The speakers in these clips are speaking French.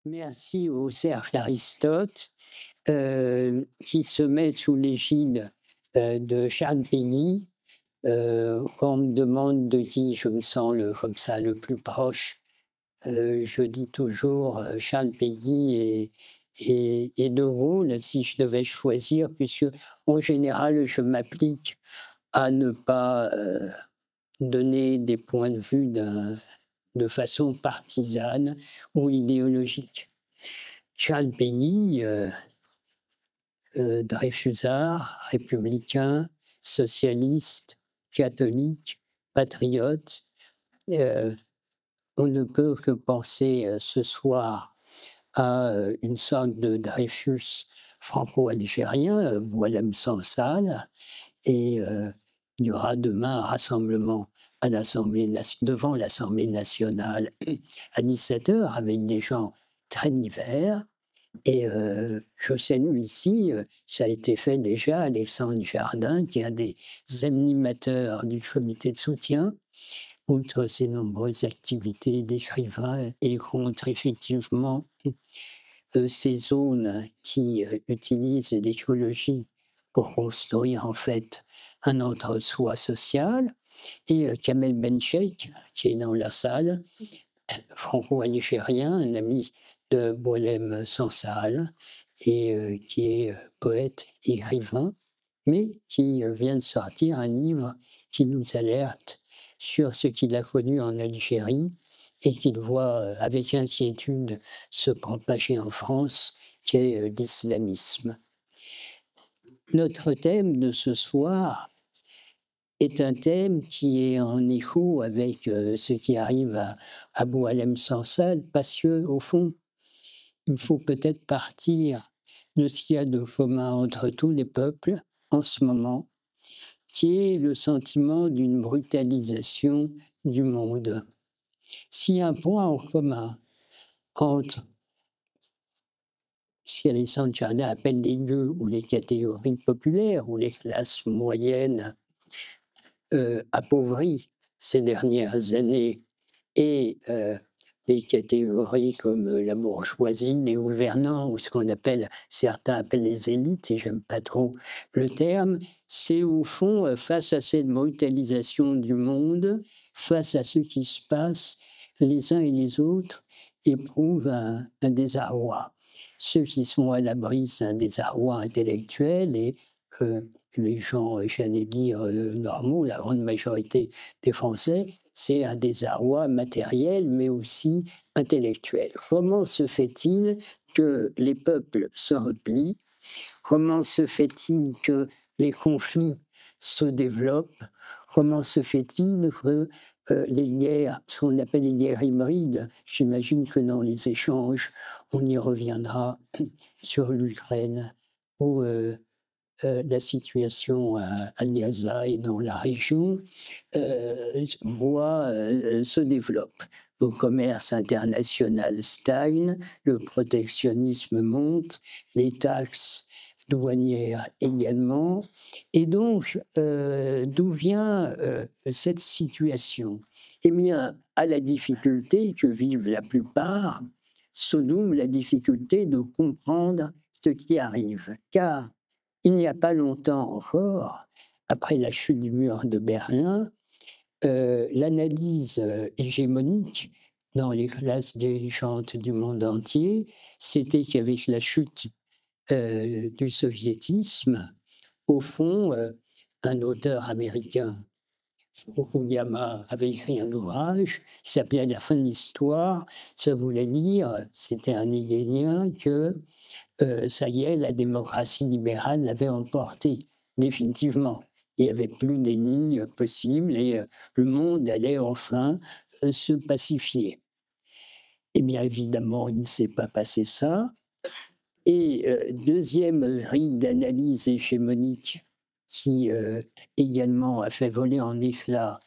Merci au cercle Aristote, qui se met sous l'égide de Charles Péguy. Quand on me demande de qui je me sens comme ça le plus proche, je dis toujours Charles Péguy et De Gaulle, si je devais choisir, puisque en général, je m'applique à ne pas donner des points de vue de façon partisane ou idéologique. Charles Péguy, Dreyfusard, républicain, socialiste, catholique, patriote, on ne peut que penser ce soir à une sorte de Dreyfus franco-algérien, Boualem Sansal, et il y aura demain un rassemblement à devant l'Assemblée nationale à 17h avec des gens très divers. Et je salue ici, ça a été fait déjà, Alexandre Jardin, qui est un des animateurs du comité de soutien, outre ses nombreuses activités d'écrivain, et contre effectivement ces zones qui utilisent l'écologie pour construire en fait un entre-soi social. Et Kamel Bencheikh, qui est dans la salle, franco-algérien, un ami de Boualem Sansal, et qui est poète, écrivain, mais qui vient de sortir un livre qui nous alerte sur ce qu'il a connu en Algérie et qu'il voit avec inquiétude se propager en France, qui est l'islamisme. Notre thème de ce soir est un thème qui est en écho avec ce qui arrive à Boualem Sansal, parce que, au fond, il faut peut-être partir de ce qu'il y a de commun entre tous les peuples en ce moment, qui est le sentiment d'une brutalisation du monde. S'il y a un point en commun entre ce qu'Alexandre Jardin appelle les gueux ou les catégories populaires ou les classes moyennes appauvries ces dernières années et des catégories comme la bourgeoisie, les gouvernants, ou ce qu'on appelle, certains appellent les élites, et j'aime pas trop le terme, c'est au fond, face à cette brutalisation du monde, face à ce qui se passe, les uns et les autres éprouvent un désarroi. Ceux qui sont à l'abri, c'est un désarroi intellectuel, et les gens, j'allais dire, normaux, la grande majorité des Français, c'est un désarroi matériel, mais aussi intellectuel. Comment se fait-il que les peuples se replient? Comment se fait-il que les conflits se développent? Comment se fait-il que les guerres, ce qu'on appelle les guerres hybrides, j'imagine que dans les échanges, on y reviendra sur l'Ukraine, ou la situation à Gaza et dans la région se développe. Le commerce international stagne, le protectionnisme monte, les taxes douanières également. Et donc, d'où vient cette situation? Eh bien, à la difficulté que vivent la plupart, se double la difficulté de comprendre ce qui arrive. Car il n'y a pas longtemps encore, après la chute du mur de Berlin, l'analyse hégémonique dans les classes dirigeantes du monde entier, c'était qu'avec la chute du soviétisme, au fond, un auteur américain, Fukuyama, avait écrit un ouvrage qui s'appelait La fin de l'histoire. Ça voulait dire, c'était un Hegelien, que ça y est, la démocratie libérale l'avait emporté, définitivement. Il n'y avait plus d'ennemis possibles et le monde allait enfin se pacifier. Eh bien, évidemment, il ne s'est pas passé ça. Et deuxième grille d'analyse hégémonique qui également a fait voler en éclats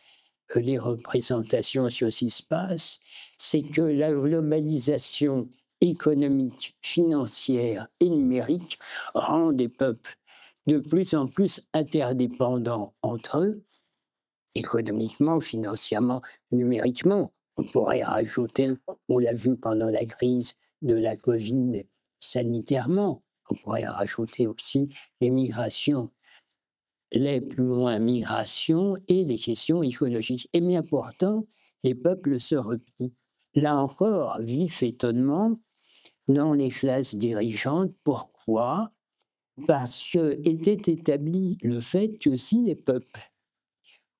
les représentations sur ce qui se passe, c'est que la globalisation économique, financière et numérique rend des peuples de plus en plus interdépendants entre eux, économiquement, financièrement, numériquement. On pourrait rajouter, on l'a vu pendant la crise de la Covid sanitairement. On pourrait rajouter aussi les migrations, les plus loin migrations et les questions écologiques. Et bien pourtant, les peuples se replient. Là encore, vif étonnement dans les classes dirigeantes. Pourquoi? Parce qu'était établi le fait que si les peuples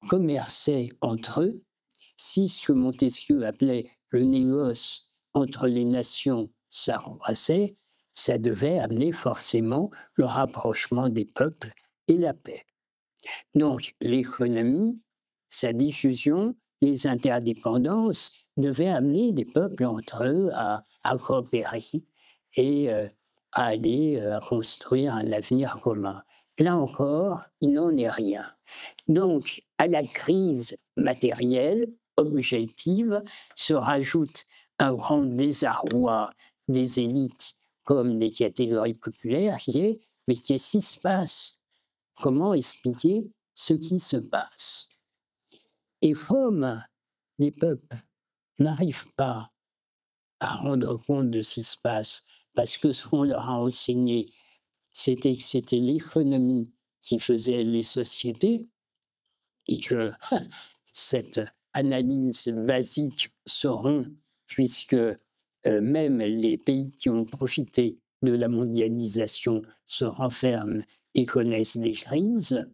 commerçaient entre eux, si ce que Montesquieu appelait le négoce entre les nations s'accroissait, ça devait amener forcément le rapprochement des peuples et la paix. Donc l'économie, sa diffusion, les interdépendances devaient amener les peuples entre eux à coopérer et à aller à construire un avenir commun. Là encore, il n'en est rien. Donc, à la crise matérielle, objective, se rajoute un grand désarroi des élites comme des catégories populaires qui est « mais qu'est-ce qui se passe? Comment expliquer ce qui se passe ?» Et comme les peuples n'arrivent pas à rendre compte de ce qui se passe, parce que ce qu'on leur a enseigné, c'était que c'était l'économie qui faisait les sociétés, et que cette analyse basique se rompt, puisque même les pays qui ont profité de la mondialisation se renferment et connaissent des crises,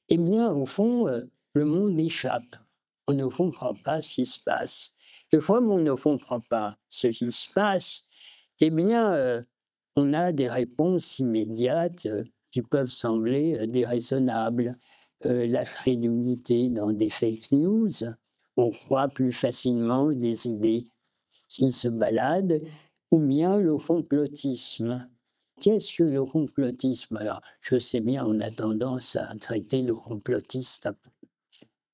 eh bien, au fond, le monde échappe. On ne comprend pas ce qui se passe. Et comme on ne comprend pas ce qui se passe, eh bien, on a des réponses immédiates qui peuvent sembler déraisonnables. La crédulité dans des fake news, on croit plus facilement des idées qui se baladent, ou bien le complotisme. Qu'est-ce que le complotisme? Alors, je sais bien, on a tendance à traiter le complotiste à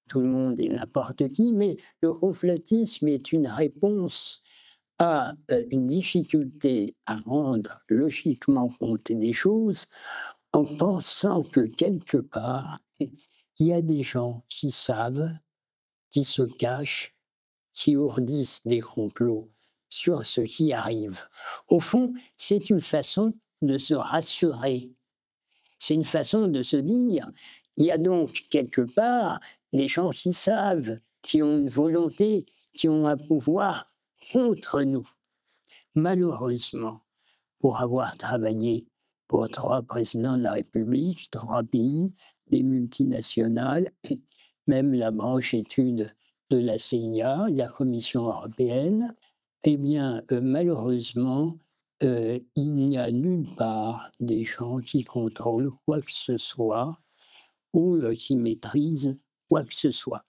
tout le monde et n'importe qui, mais le complotisme est une réponse à une difficulté à rendre logiquement compte des choses en pensant que quelque part, il y a des gens qui savent, qui se cachent, qui ourdissent des complots sur ce qui arrive. Au fond, c'est une façon de se rassurer. C'est une façon de se dire, il y a donc quelque part des gens qui savent, qui ont une volonté, qui ont un pouvoir contre nous. Malheureusement, pour avoir travaillé pour 3 présidents de la République, 3 pays, des multinationales, même la branche études de la CIA, la Commission européenne, eh bien, malheureusement, il n'y a nulle part des gens qui contrôlent quoi que ce soit ou qui maîtrisent quoi que ce soit.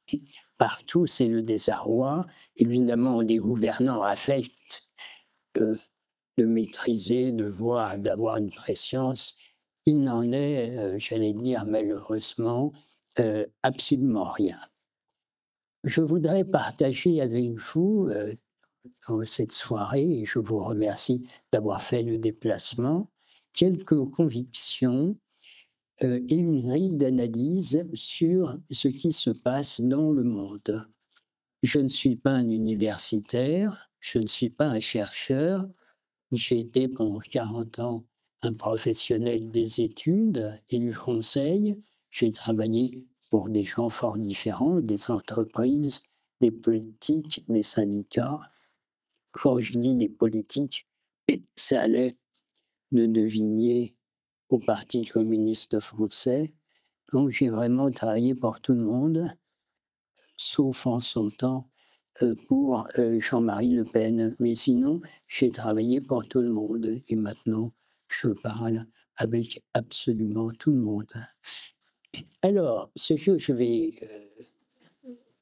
Partout, c'est le désarroi. Évidemment, les gouvernants affectent de maîtriser, de voir, d'avoir une préscience. Il n'en est, j'allais dire malheureusement, absolument rien. Je voudrais partager avec vous, dans cette soirée, et je vous remercie d'avoir fait le déplacement, quelques convictions et une grille d'analyse sur ce qui se passe dans le monde. Je ne suis pas un universitaire, je ne suis pas un chercheur, j'ai été pendant 40 ans un professionnel des études et du conseil. J'ai travaillé pour des gens fort différents, des entreprises, des politiques, des syndicats. Quand je dis des politiques, ça allait de De Vigny au Parti communiste français. Donc j'ai vraiment travaillé pour tout le monde, sauf en son temps pour Jean-Marie Le Pen. Mais sinon, j'ai travaillé pour tout le monde et maintenant, je parle avec absolument tout le monde. Alors, ce que je vais,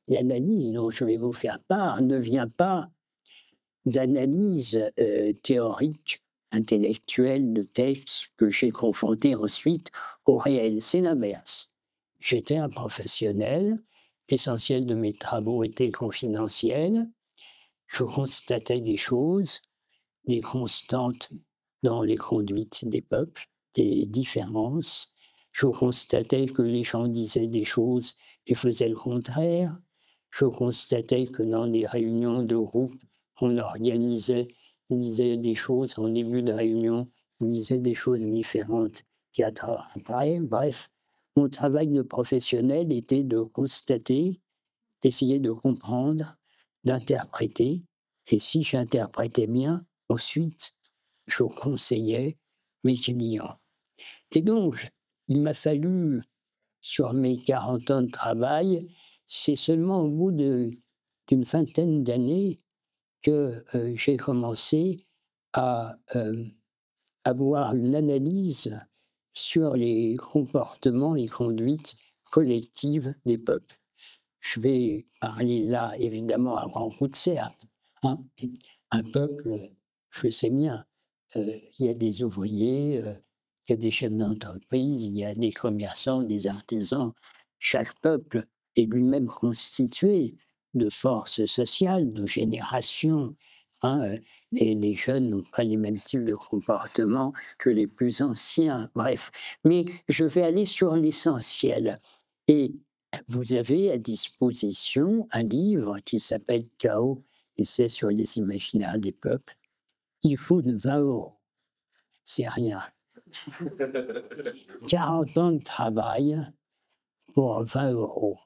l'analyse dont je vais vous faire part ne vient pas d'analyse théorique, intellectuelle de textes que j'ai confrontés ensuite au réel. C'est l'inverse. J'étais un professionnel, l'essentiel de mes travaux était confidentiel. Je constatais des choses, des constantes dans les conduites des peuples, des différences. Je constatais que les gens disaient des choses et faisaient le contraire. Je constatais que dans des réunions de groupe qu'on organisait, il disait des choses en début de réunion, il disait des choses différentes 4 heures après. Bref, mon travail de professionnel était de constater, d'essayer de comprendre, d'interpréter, et si j'interprétais bien, ensuite, je conseillais mes clients. Et donc, il m'a fallu, sur mes 40 ans de travail, c'est seulement au bout d'une vingtaine d'années que j'ai commencé à avoir une analyse sur les comportements et conduites collectives des peuples. Je vais parler là, évidemment, à grand coup de cerf. Hein. Un peuple, je sais bien, il y a des ouvriers, il y a des chefs d'entreprise, il y a des commerçants, des artisans. Chaque peuple est lui-même constitué de forces sociales, de générations. Hein, et les jeunes n'ont pas les mêmes types de comportements que les plus anciens. Bref, mais je vais aller sur l'essentiel. Et vous avez à disposition un livre qui s'appelle Chaos, et c'est sur les imaginaires des peuples. Il faut 20 €. C'est rien. 40 ans de travail pour 20 €,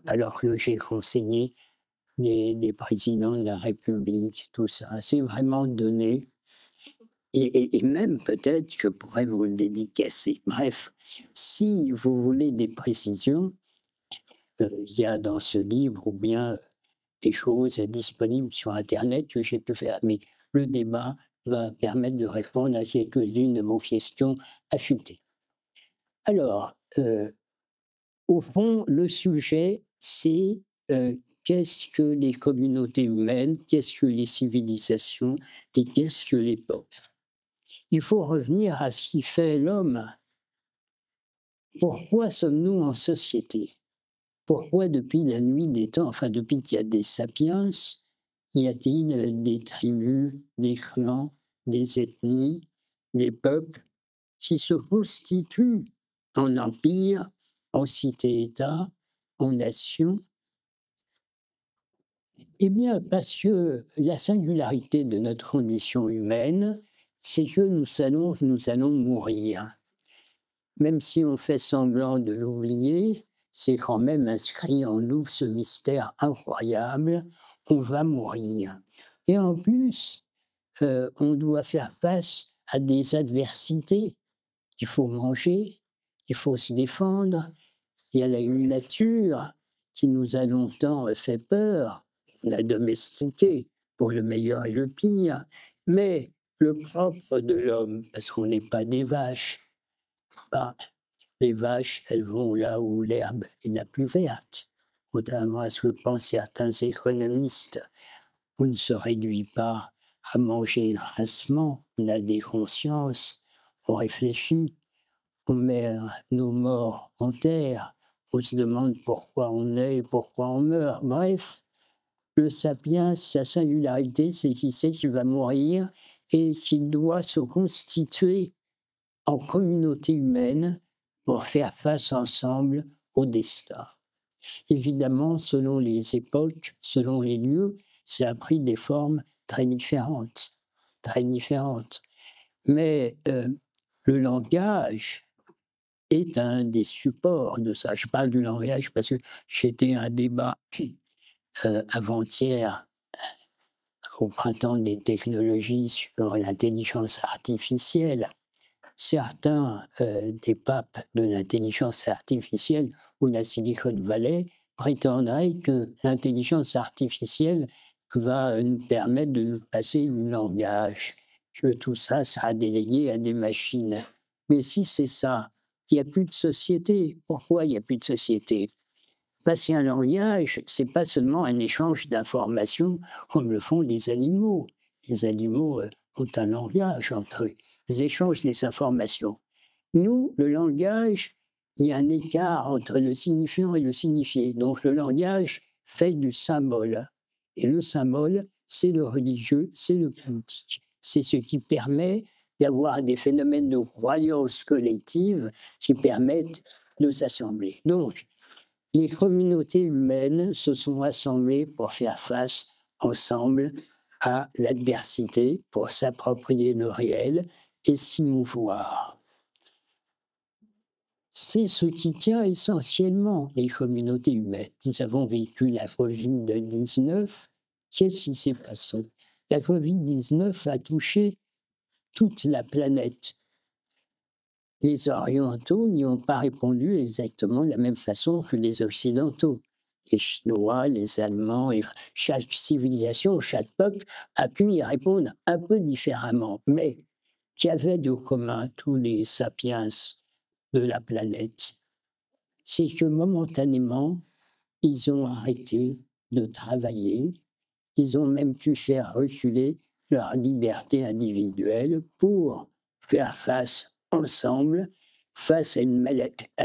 alors que j'ai conseillé des présidents de la République, tout ça. C'est vraiment donné. Et même peut-être que je pourrais vous le dédicacer. Bref, si vous voulez des précisions, il y a dans ce livre ou bien des choses disponibles sur internet que j'ai pu faire. Mais le débat va permettre de répondre à quelques-unes de vos questions affûtées. Alors, au fond, le sujet, c'est, qu'est-ce que les communautés humaines? Qu'est-ce que les civilisations? Et qu'est-ce que les peuples? Il faut revenir à ce qui fait l'homme. Pourquoi sommes-nous en société? Pourquoi depuis la nuit des temps, enfin depuis qu'il y a des sapiens, y a-t-il des tribus, des clans, des ethnies, des peuples qui se constituent en empire, en cité-État, en nation? Eh bien, parce que la singularité de notre condition humaine, c'est que nous allons mourir. Même si on fait semblant de l'oublier, c'est quand même inscrit en nous ce mystère incroyable, on va mourir. Et en plus, on doit faire face à des adversités. Il faut manger, il faut se défendre, il y a la nature qui nous a longtemps fait peur, on l'a domestiquée pour le meilleur et le pire, mais le propre de l'homme, parce qu'on n'est pas des vaches, bah, les vaches, elles vont là où l'herbe est la plus verte. Contrairement à ce que pensent certains économistes, on ne se réduit pas à manger grassement, on a des consciences, on réfléchit, on met nos morts en terre, on se demande pourquoi on est et pourquoi on meurt. Bref, le sapiens, sa singularité, c'est qu'il sait qu'il va mourir et qu'il doit se constituer en communauté humaine pour faire face ensemble au destin. Évidemment, selon les époques, selon les lieux, ça a pris des formes très différentes, très différentes. Mais le langage est un des supports de ça. Je parle du langage parce que j'étais à un débat avant-hier au printemps des technologies sur l'intelligence artificielle. Certains des papes de l'intelligence artificielle ou la Silicon Valley prétendraient que l'intelligence artificielle va nous permettre de nous passer du langage, que tout ça sera délégué à des machines. Mais si c'est ça, il n'y a plus de société. Pourquoi il n'y a plus de société? Parce qu'un langage, c'est pas seulement un échange d'informations comme le font les animaux. Les animaux ont un langage entre eux. Ils échangent des informations. Nous, le langage, il y a un écart entre le signifiant et le signifié. Donc le langage fait du symbole. Et le symbole, c'est le religieux, c'est le politique. C'est ce qui permet d'avoir des phénomènes de croyance collective qui permettent de s'assembler. Donc, les communautés humaines se sont assemblées pour faire face ensemble à l'adversité pour s'approprier le réel et s'y mouvoir. C'est ce qui tient essentiellement les communautés humaines. Nous avons vécu la Covid-19. Qu'est-ce qui s'est passé? La Covid-19 a touché toute la planète. Les Orientaux n'y ont pas répondu exactement de la même façon que les Occidentaux. Les Chinois, les Allemands, et chaque civilisation, chaque peuple a pu y répondre un peu différemment. Mais qu'avaient de commun tous les sapiens de la planète? C'est que momentanément, ils ont arrêté de travailler, ils ont même pu faire reculer leur liberté individuelle pour faire face ensemble, face à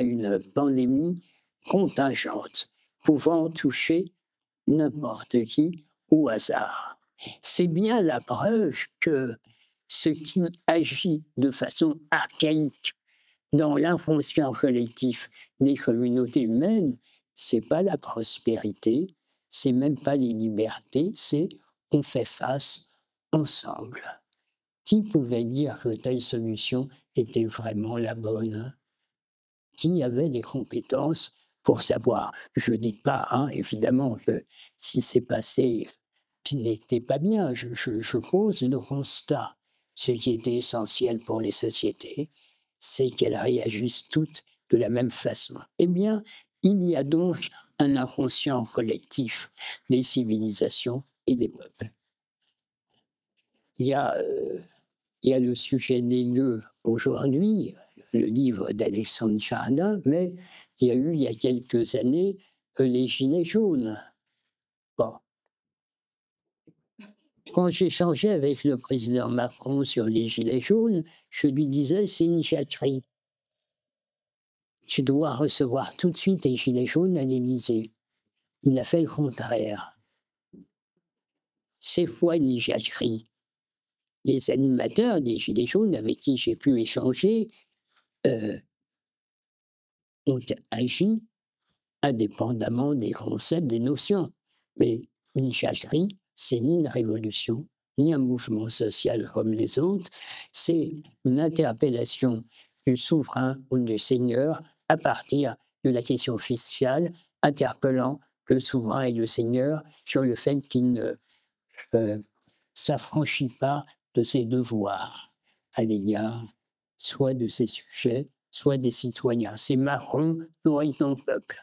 une pandémie contingente, pouvant toucher n'importe qui au hasard. C'est bien la preuve que ce qui agit de façon archaïque dans l'inconscient collectif des communautés humaines, c'est pas la prospérité, c'est même pas les libertés, c'est on fait face ensemble. Qui pouvait dire que telle solution était vraiment la bonne? Qui avait des compétences pour savoir? Je dis pas, hein, évidemment, que si c'est passé qui n'était pas bien, je pose le constat. Ce qui était essentiel pour les sociétés, c'est qu'elles réagissent toutes de la même façon. Eh bien, il y a donc un inconscient collectif des civilisations et des peuples. Il y a le sujet des nœuds aujourd'hui, le livre d'Alexandre Tchardin, mais il y a eu, il y a quelques années, les Gilets jaunes. Bon. Quand j'échangeais avec le président Macron sur les Gilets jaunes, je lui disais, c'est une jacquerie. Tu dois recevoir tout de suite les Gilets jaunes à l'Élysée. Il a fait le contraire. C'est quoi une jacquerie? Les animateurs des Gilets jaunes avec qui j'ai pu échanger ont agi indépendamment des concepts, des notions. Mais une jacquerie, c'est ni une révolution, ni un mouvement social comme les autres, c'est une interpellation du souverain ou du seigneur à partir de la question fiscale, interpellant le souverain et le seigneur sur le fait qu'il ne s'affranchit pas de ses devoirs à l'égard soit de ses sujets, soit des citoyens. C'est Macron nourrit ton peuple.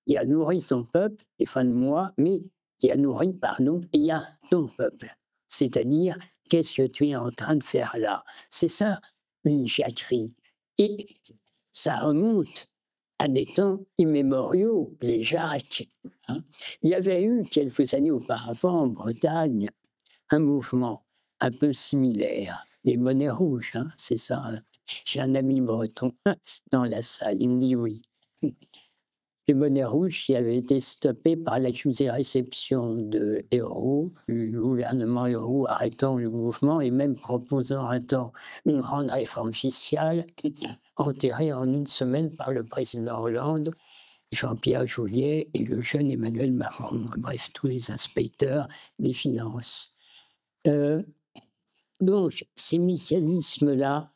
Il a nourri ton peuple, et fin de moi, mais il a nourri, pardon, il y a ton peuple. C'est-à-dire, qu'est-ce que tu es en train de faire là? C'est ça, une jacquerie. Et ça remonte à des temps immémoriaux, les Jacques. Hein. Il y avait eu, quelques années auparavant, en Bretagne, un mouvement un peu similaire. Les monnaies rouges, hein, c'est ça. Hein. J'ai un ami breton dans la salle, il me dit oui. Les monnaies rouges qui avaient été stoppées par l'accusé-réception de Ayrault, du gouvernement Ayrault arrêtant le mouvement et même proposant un temps une grande réforme fiscale, enterrée en une semaine par le président Hollande, Jean-Pierre Jouyet et le jeune Emmanuel Macron, bref, tous les inspecteurs des finances. Donc, ces mécanismes-là,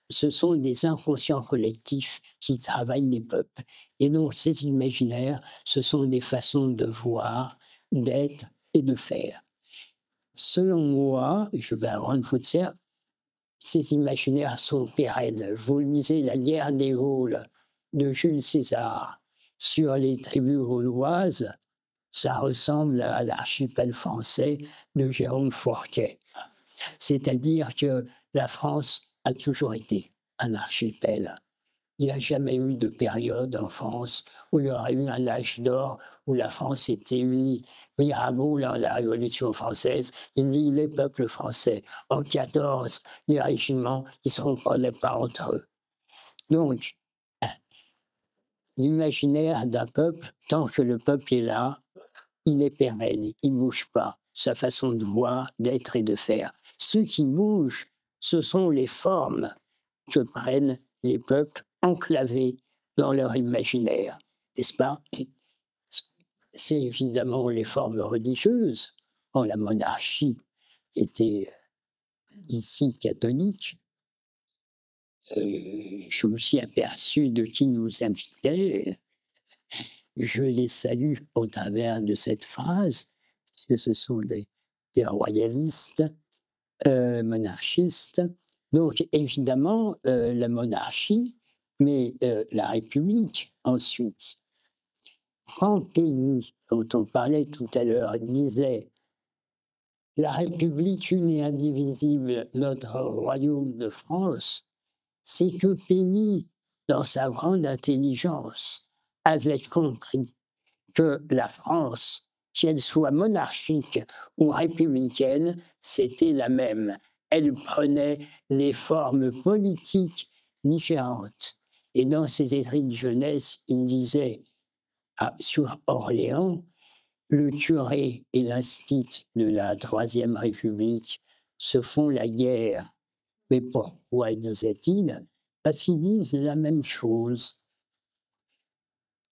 ce sont des inconscients collectifs qui travaillent les peuples. Et donc, ces imaginaires, ce sont des façons de voir, d'être et de faire. Selon moi, et je vais à Ron-Futzer, ces imaginaires sont pérennes. Vous lisez La guerre des Gaules de Jules César sur les tribus gauloises, ça ressemble à l'archipel français de Jérôme Fourquet. C'est-à-dire que la France a toujours été un archipel. Il n'y a jamais eu de période en France où il y aurait eu un âge d'or où la France était unie. Mirabeau, dans la Révolution française, il dit les peuples français. En 14, les régiments, ils ne se comprenaient pas entre eux. Donc, l'imaginaire d'un peuple, tant que le peuple est là, il est pérenne, il ne bouge pas. Sa façon de voir, d'être et de faire. Ce qui bouge, ce sont les formes que prennent les peuples enclavés dans leur imaginaire, n'est-ce pas? C'est évidemment les formes religieuses, en la monarchie, était ici catholique, je me suis aperçu de qui nous invitait. Je les salue au travers de cette phrase, parce que ce sont des royalistes, monarchistes. Donc évidemment, la monarchie, mais la République ensuite. Quand Péguy, dont on parlait tout à l'heure, disait la République une et indivisible, notre royaume de France, c'est que Péguy, dans sa grande intelligence, avait compris que la France, qu'elle soit monarchique ou républicaine, c'était la même. Elle prenait les formes politiques différentes. Et dans ses écrits de jeunesse, il disait sur Orléans, le curé et l'instit de la Troisième République se font la guerre. Mais pourquoi, disait-il? Parce qu'ils disent la même chose.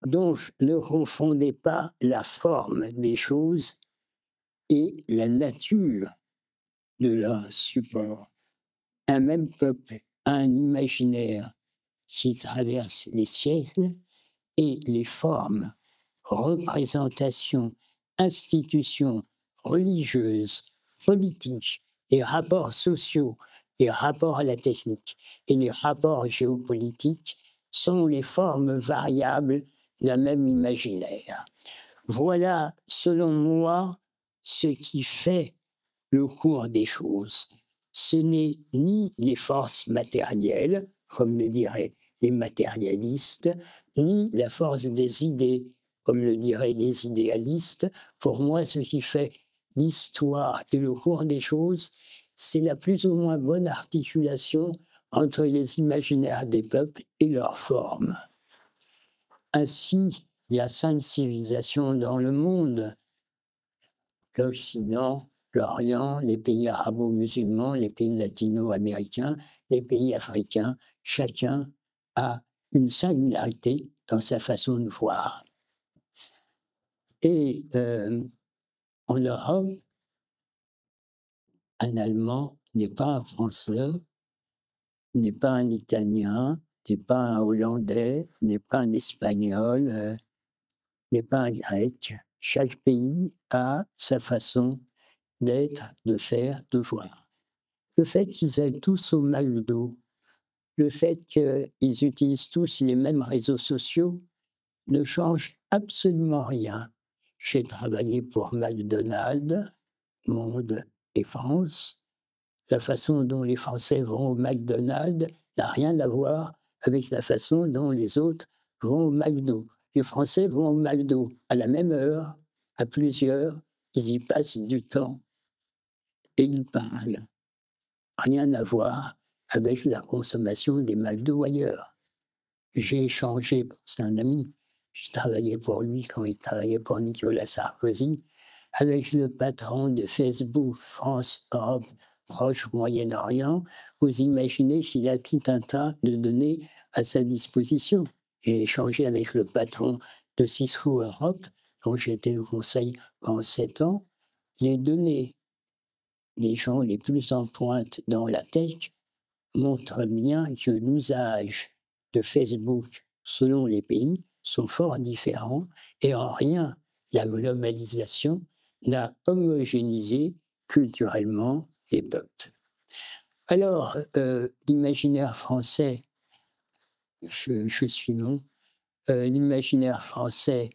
Donc, ne confondez pas la forme des choses et la nature de leur support. Un même peuple a un imaginaire qui traverse les siècles et les formes, représentations, institutions religieuses, politiques, les rapports sociaux, les rapports à la technique et les rapports géopolitiques sont les formes variables d'un même imaginaire. Voilà, selon moi, ce qui fait le cours des choses. Ce n'est ni les forces matérielles, comme le diraient les matérialistes, ni la force des idées, comme le diraient les idéalistes. Pour moi, ce qui fait l'histoire et le cours des choses, c'est la plus ou moins bonne articulation entre les imaginaires des peuples et leurs formes. Ainsi, il y a 5 civilisations dans le monde: l'Occident, l'Orient, les pays arabo-musulmans, les pays latino-américains, les pays africains. Chacun a une singularité dans sa façon de voir. Et en Europe, un Allemand n'est pas un Français, n'est pas un Italien, n'est pas un Hollandais, n'est pas un Espagnol, n'est pas un Grec. Chaque pays a sa façon d'être, de faire, de voir. Le fait qu'ils aillent tous au McDo, le fait qu'ils utilisent tous les mêmes réseaux sociaux ne change absolument rien. J'ai travaillé pour McDonald's, Monde et France. La façon dont les Français vont au McDonald's n'a rien à voir avec la façon dont les autres vont au McDo. Les Français vont au McDo à la même heure, à plusieurs, ils y passent du temps et ils parlent. Rien à voir avec la consommation des McDo ailleurs. J'ai échangé, c'est un ami, je travaillais pour lui quand il travaillait pour Nicolas Sarkozy, avec le patron de Facebook France, Europe, Proche, Moyen-Orient. Vous imaginez qu'il a tout un tas de données à sa disposition. J'ai échangé avec le patron de Cisco Europe, dont j'étais au conseil pendant 7 ans. Les données des gens les plus en pointe dans la tech montrent bien que l'usage de Facebook selon les pays sont fort différents et en rien la globalisation n'a homogénéisé culturellement les peuples. Alors, l'imaginaire français, je suis non, l'imaginaire français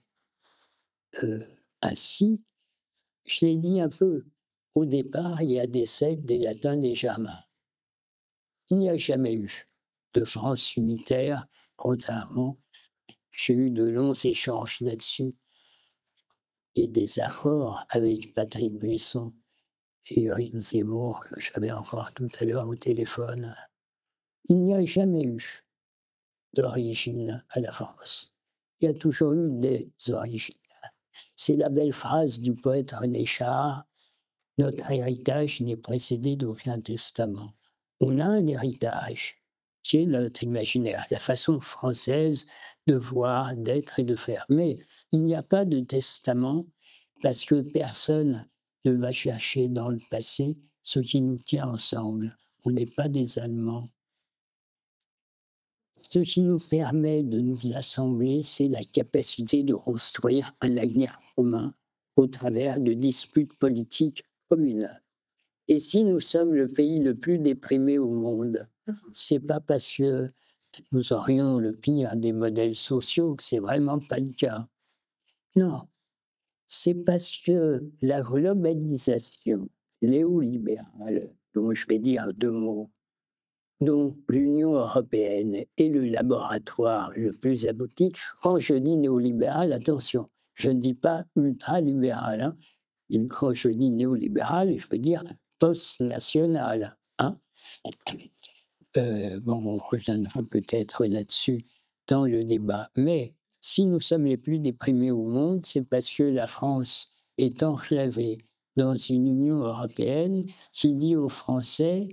ainsi, je l'ai dit un peu, au départ, il y a des Celtes, des Latins, des Germains. Il n'y a jamais eu de France unitaire, contrairement. J'ai eu de longs échanges là-dessus et des accords avec Patrick Buisson et Éric Zemmour, que j'avais encore tout à l'heure au téléphone. Il n'y a jamais eu d'origine à la France. Il y a toujours eu des origines. C'est la belle phrase du poète René Char: notre héritage n'est précédé d'aucun testament. On a un héritage qui est notre imaginaire, la façon française de voir, d'être et de faire. Mais il n'y a pas de testament parce que personne ne va chercher dans le passé ce qui nous tient ensemble. On n'est pas des Allemands. Ce qui nous permet de nous assembler, c'est la capacité de construire un avenir commun au travers de disputes politiques communes. Et si nous sommes le pays le plus déprimé au monde, c'est pas parce que nous aurions le pire des modèles sociaux, que c'est vraiment pas le cas. Non, c'est parce que la globalisation néolibérale, dont je vais dire 2 mots, dont l'Union européenne est le laboratoire le plus abouti. Quand je dis néolibéral, attention, je ne dis pas ultralibéral, hein. Quand je dis néolibéral, je peux dire post-national, hein. Bon, on reviendra peut-être là-dessus dans le débat. Mais si nous sommes les plus déprimés au monde, c'est parce que la France est enclavée dans une Union européenne qui dit aux Français,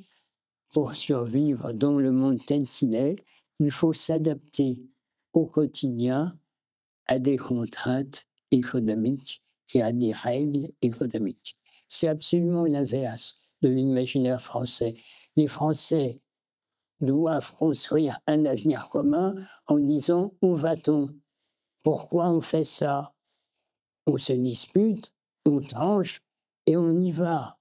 pour survivre dans le monde tel qu'il est, il faut s'adapter au quotidien à des contraintes économiques et à des règles économiques. C'est absolument l'inverse de l'imaginaire français. Les Français doivent construire un avenir commun en disant où va-t-on? Pourquoi on fait ça? On se dispute, on tranche et on y va.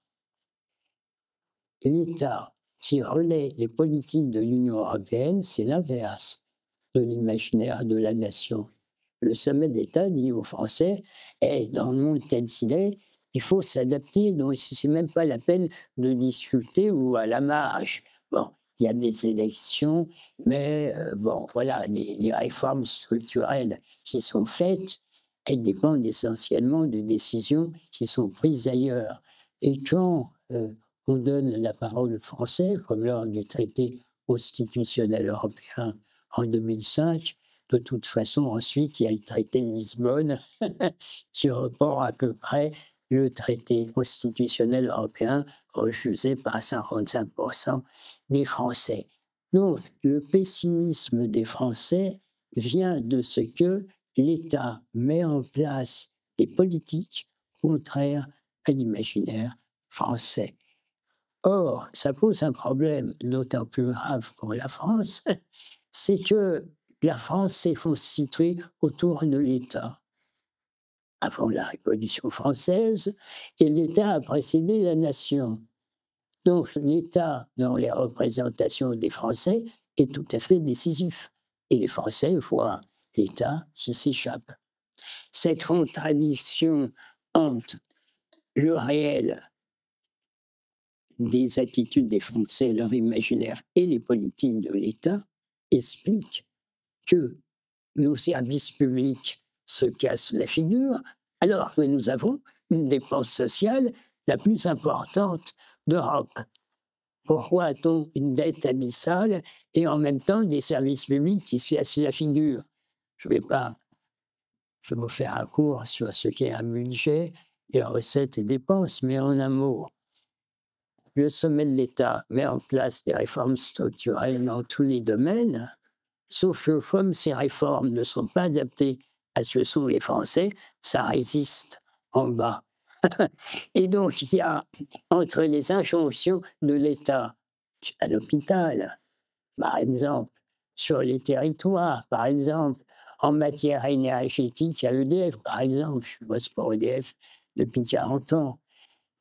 L'État qui relaie les politiques de l'Union européenne, c'est l'inverse de l'imaginaire de la nation. Le sommet d'État dit aux Français, dans le monde tel qu'il est, il faut s'adapter, donc c'est même pas la peine de discuter ou à la marge. Bon, il y a des élections, mais bon, voilà, les réformes structurelles qui sont faites, elles dépendent essentiellement de décisions qui sont prises ailleurs. Et quand on donne la parole aux Français, comme lors du traité constitutionnel européen en 2005, de toute façon, ensuite, il y a le traité de Lisbonne qui reprend à peu près le traité constitutionnel européen refusé par 55% des Français. Donc, le pessimisme des Français vient de ce que l'État met en place des politiques contraires à l'imaginaire français. Or, ça pose un problème d'autant plus grave pour la France, c'est que la France s'est constituée autour de l'État avant la Révolution française, et l'État a précédé la nation. Donc l'État, dans les représentations des Français, est tout à fait décisif. Et les Français voient l'État qui s'échappe. Cette contradiction entre le réel des attitudes des Français, leur imaginaire et les politiques de l'État explique que nos services publics se cassent la figure, alors que nous avons une dépense sociale la plus importante d'Europe. Pourquoi a-t-on une dette abyssale et en même temps des services publics qui se cassent la figure? Je ne vais pas vous faire un cours sur ce qu'est un budget, les recettes et dépenses, mais en un mot, le sommet de l'État met en place des réformes structurelles dans tous les domaines, sauf que comme ces réformes ne sont pas adaptées à ce que sont les Français, ça résiste en bas. Et donc, il y a entre les injonctions de l'État à l'hôpital, par exemple, sur les territoires, par exemple, en matière énergétique à EDF, par exemple, je bosse pour EDF depuis 40 ans.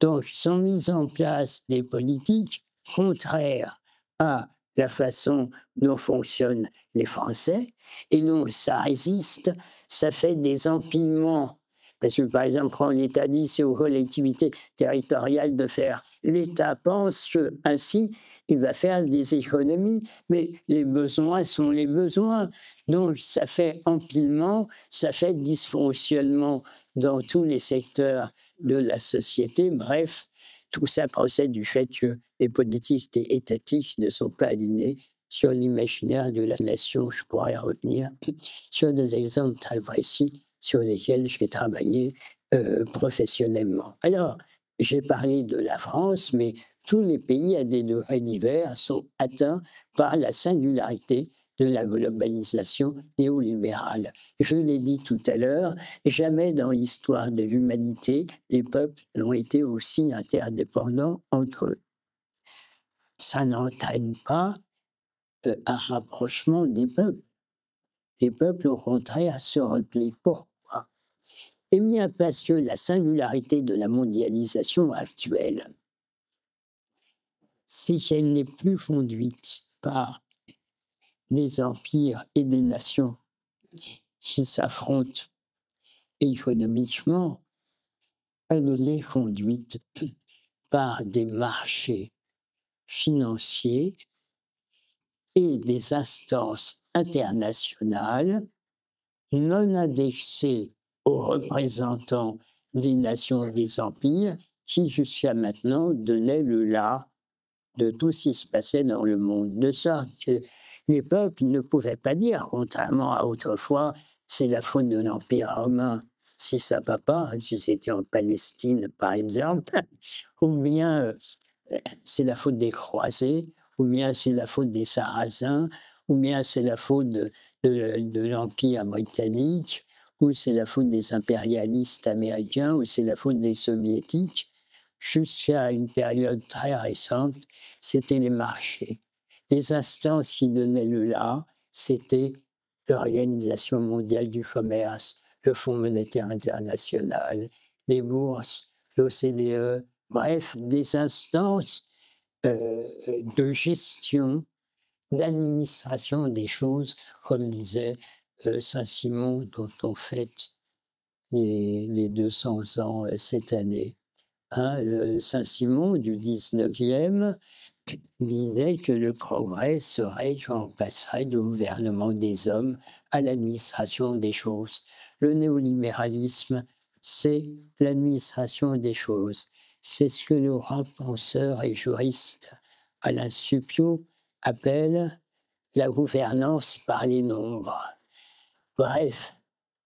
Donc, sont mises en place des politiques contraires à la façon dont fonctionnent les Français, et donc ça résiste, ça fait des empilements. Parce que, par exemple, quand l'État dit c'est aux collectivités territoriales de faire, l'État pense qu'ainsi, il va faire des économies, mais les besoins sont les besoins. Donc, ça fait empilement, ça fait dysfonctionnement dans tous les secteurs de la société. Bref, tout ça procède du fait que les politiques étatiques ne sont pas alignées sur l'imaginaire de la nation. Je pourrais revenir sur des exemples très précis sur lesquels j'ai travaillé professionnellement. Alors, j'ai parlé de la France, mais tous les pays à des degrés divers sont atteints par la singularité de la globalisation néolibérale. Je l'ai dit tout à l'heure, jamais dans l'histoire de l'humanité, les peuples n'ont été aussi interdépendants entre eux. Ça n'entraîne pas un rapprochement des peuples. Les peuples, au contraire, se replient. Pourquoi? Eh bien, parce que la singularité de la mondialisation actuelle, c'est qu'elle n'est plus conduite par des empires et des nations qui s'affrontent économiquement, elle est conduite par des marchés financiers et des instances internationales non indexées aux représentants des nations et des empires qui, jusqu'à maintenant, donnaient le là de tout ce qui se passait dans le monde. De sorte que les peuples ne pouvaient pas dire, contrairement à autrefois, c'est la faute de l'Empire romain si ça ne va pas, si c'était en Palestine par exemple, ou bien c'est la faute des croisés, ou bien c'est la faute des Sarrasins, ou bien c'est la faute de l'Empire britannique, ou c'est la faute des impérialistes américains, ou c'est la faute des soviétiques. Jusqu'à une période très récente, c'était les marchés. Les instances qui donnaient le là, c'était l'Organisation mondiale du commerce, le Fonds monétaire international, les bourses, l'OCDE, bref, des instances de gestion, d'administration des choses, comme disait Saint-Simon, dont on fête les 200 ans cette année. Hein, Saint-Simon du 19e disait que le progrès serait quand on passerait du gouvernement des hommes à l'administration des choses. Le néolibéralisme, c'est l'administration des choses. C'est ce que le grand penseur et juriste Alain Supiot appelle la gouvernance par les nombres. Bref,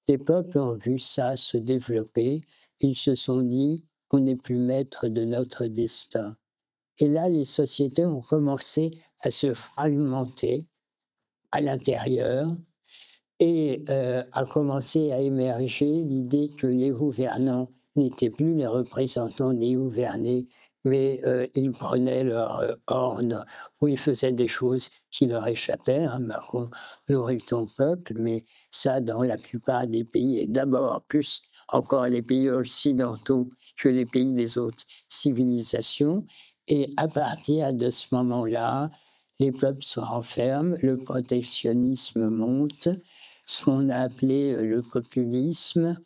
les peuples ont vu ça se développer, ils se sont dit on n'est plus maître de notre destin. Et là, les sociétés ont commencé à se fragmenter à l'intérieur et a commencé à émerger l'idée que les gouvernants n'étaient plus les représentants des gouvernés, mais ils prenaient leur ordre ou ils faisaient des choses qui leur échappaient. Hein, Macron nourrit ton peuple, mais ça, dans la plupart des pays, et d'abord plus encore les pays occidentaux que les pays des autres civilisations. Et à partir de ce moment-là, les peuples se renferment, le protectionnisme monte, ce qu'on a appelé le populisme,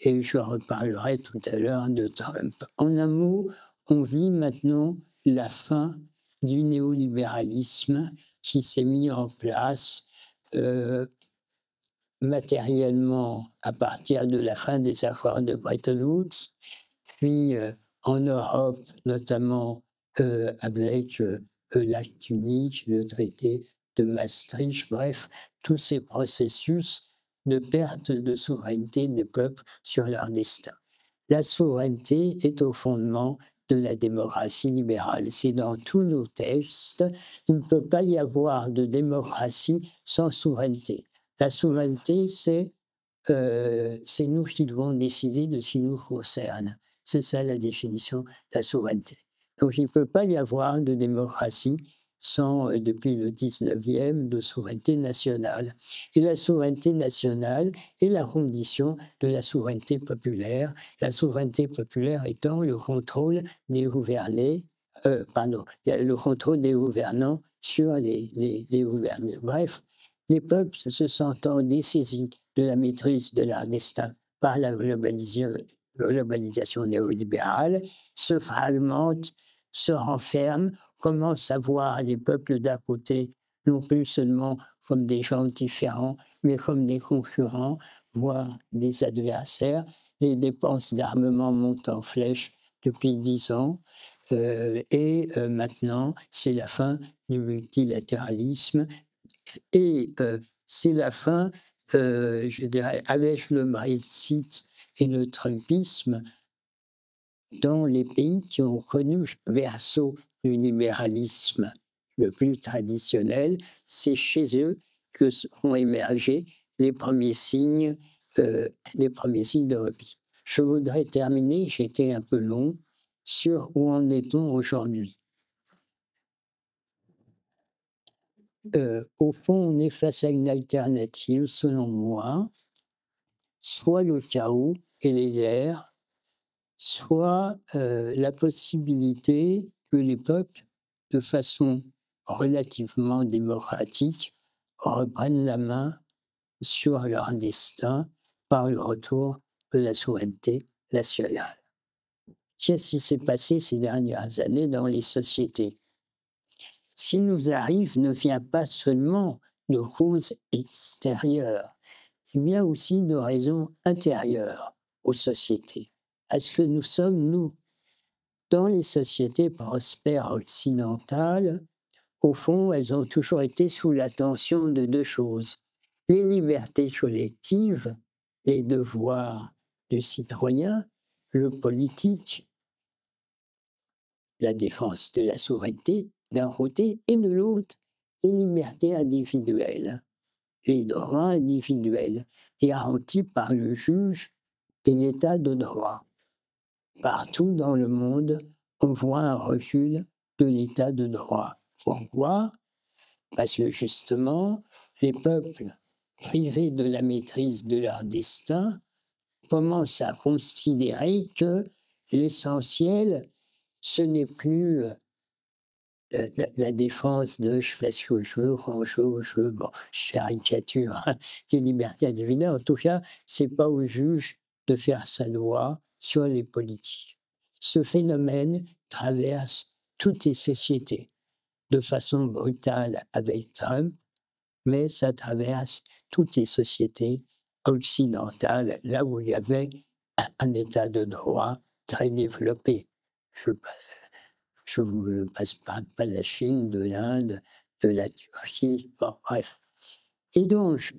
et je reparlerai tout à l'heure de Trump. En un mot, on vit maintenant la fin du néolibéralisme qui s'est mis en place matériellement à partir de la fin des accords de Bretton Woods, puis en Europe, notamment avec l'acte unique, le traité de Maastricht, bref, tous ces processus de perte de souveraineté des peuples sur leur destin. La souveraineté est au fondement de la démocratie libérale. C'est dans tous nos textes. Il ne peut pas y avoir de démocratie sans souveraineté. La souveraineté, c'est nous qui devons décider de ce qui nous concerne. C'est ça la définition de la souveraineté. Donc il ne peut pas y avoir de démocratie sans, depuis le 19e, de souveraineté nationale. Et la souveraineté nationale est la condition de la souveraineté populaire, la souveraineté populaire étant le contrôle des gouvernés, le contrôle des gouvernants sur les gouvernés. Bref, les peuples se sentant dessaisis de la maîtrise de leur destin par la globalisation néolibérale, se fragmentent, se renferment, commencent à voir les peuples d'à côté non plus seulement comme des gens différents, mais comme des concurrents, voire des adversaires. Les dépenses d'armement montent en flèche depuis 10 ans. Maintenant, c'est la fin du multilatéralisme et c'est la fin, je dirais, avec le Brexit et le Trumpisme, dans les pays qui ont connu le berceau du libéralisme le plus traditionnel, c'est chez eux que ont émergé les premiers signes de repli. Je voudrais terminer, j'ai été un peu long, sur où en est-on aujourd'hui. Au fond, on est face à une alternative, selon moi, soit le chaos et les guerres, soit la possibilité que les peuples, de façon relativement démocratique, reprennent la main sur leur destin par le retour de la souveraineté nationale. Qu'est-ce qui s'est passé ces dernières années dans les sociétés? Ce qui nous arrive ne vient pas seulement de causes extérieures, il vient aussi de raisons intérieures aux sociétés. Parce que nous sommes, nous, dans les sociétés prospères occidentales, au fond, elles ont toujours été sous la tension de deux choses: les libertés collectives, les devoirs du citoyen, le politique, la défense de la souveraineté d'un côté, et de l'autre, les libertés individuelles, les droits individuels garantis par le juge et l'état de droit. Partout dans le monde, on voit un recul de l'état de droit. Pourquoi? Parce que justement, les peuples privés de la maîtrise de leur destin commencent à considérer que l'essentiel, ce n'est plus la défense de je fais ce que je veux, quand je veux, où je veux. Bon, je caricature les libertés individuelles. En tout cas, c'est pas au juge de faire sa loi sur les politiques. Ce phénomène traverse toutes les sociétés, de façon brutale avec Trump, mais ça traverse toutes les sociétés occidentales, là où il y avait un état de droit très développé. Je vous passe pas de la Chine, de l'Inde, de la Turquie, bon, bref. Et donc,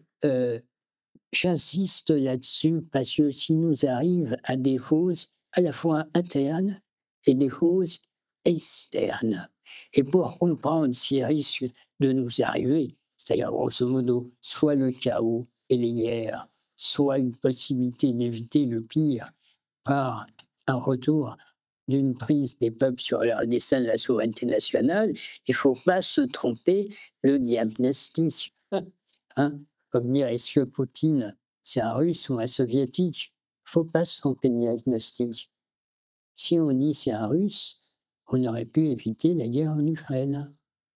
j'insiste là-dessus parce que s'il nous arrive à des causes à la fois internes et des causes externes, et pour comprendre ce qui risque de nous arriver, c'est-à-dire grosso modo, soit le chaos et les guerres, soit une possibilité d'éviter le pire par un retour d'une prise des peuples sur leur destin de la souveraineté nationale, il ne faut pas se tromper le diagnostic. Hein? Comme dire, est-ce que Poutine, c'est un Russe ou un Soviétique? Il ne faut pas se tromper de diagnostic. Si on dit c'est un Russe, on aurait pu éviter la guerre en Ukraine.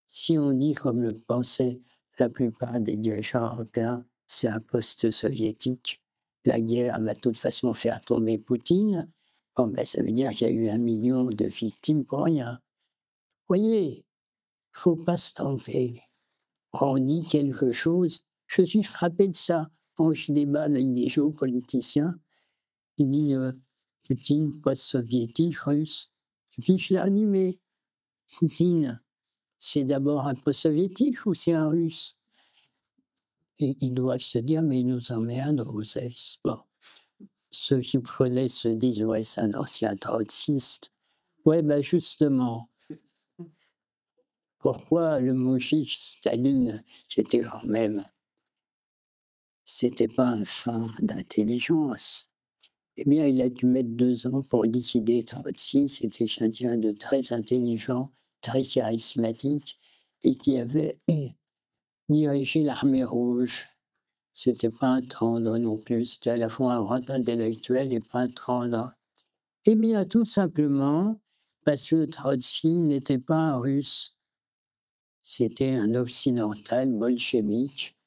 Si on dit, comme le pensaient la plupart des dirigeants européens, c'est un post-soviétique, la guerre va de toute façon faire tomber Poutine, bon, ben, ça veut dire qu'il y a eu 1 million de victimes pour rien. Vous voyez, il ne faut pas se tromper. Quand on dit quelque chose, je suis frappé de ça. Quand je débat avec des géopoliticiens, ils disent Poutine, post-soviétique, russe. Et puis je leur dis, mais Poutine, c'est d'abord un post-soviétique ou c'est un russe? Et ils doivent se dire, mais ils nous emmerdent, Rosès. Bon. Ceux qui me connaissent se disent, ouais, c'est un ancien trotskiste. Ouais, ben justement, pourquoi le moujik Staline, c'était quand même, c'était pas un fin d'intelligence. Eh bien, il a dû mettre 2 ans pour liquider Trotsky, qui était quelqu'un de très intelligent, très charismatique, et qui avait dirigé l'armée rouge. C'était pas un tendre non plus, c'était à la fois un grand intellectuel et pas un tendre. Eh bien, tout simplement, parce que Trotsky n'était pas un Russe, c'était un occidental bolchevique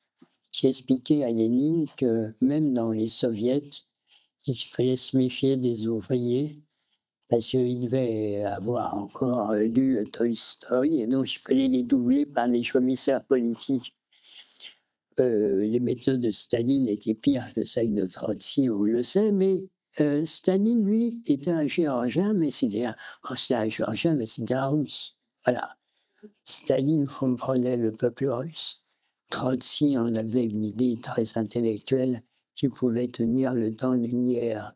qui expliquait à Lénine que même dans les soviets, il fallait se méfier des ouvriers parce qu'il devait avoir encore lu Tolstoï et donc il fallait les doubler par des commissaires politiques. Les méthodes de Staline étaient pires que celles de Trotsky, on le sait, mais Staline, lui, était un Géorgien, mais c'était un Géorgien, mais c'était un Russe. Voilà. Staline comprenait le peuple russe. Trotsky en avait une idée très intellectuelle qui pouvait tenir le temps d'une guerre.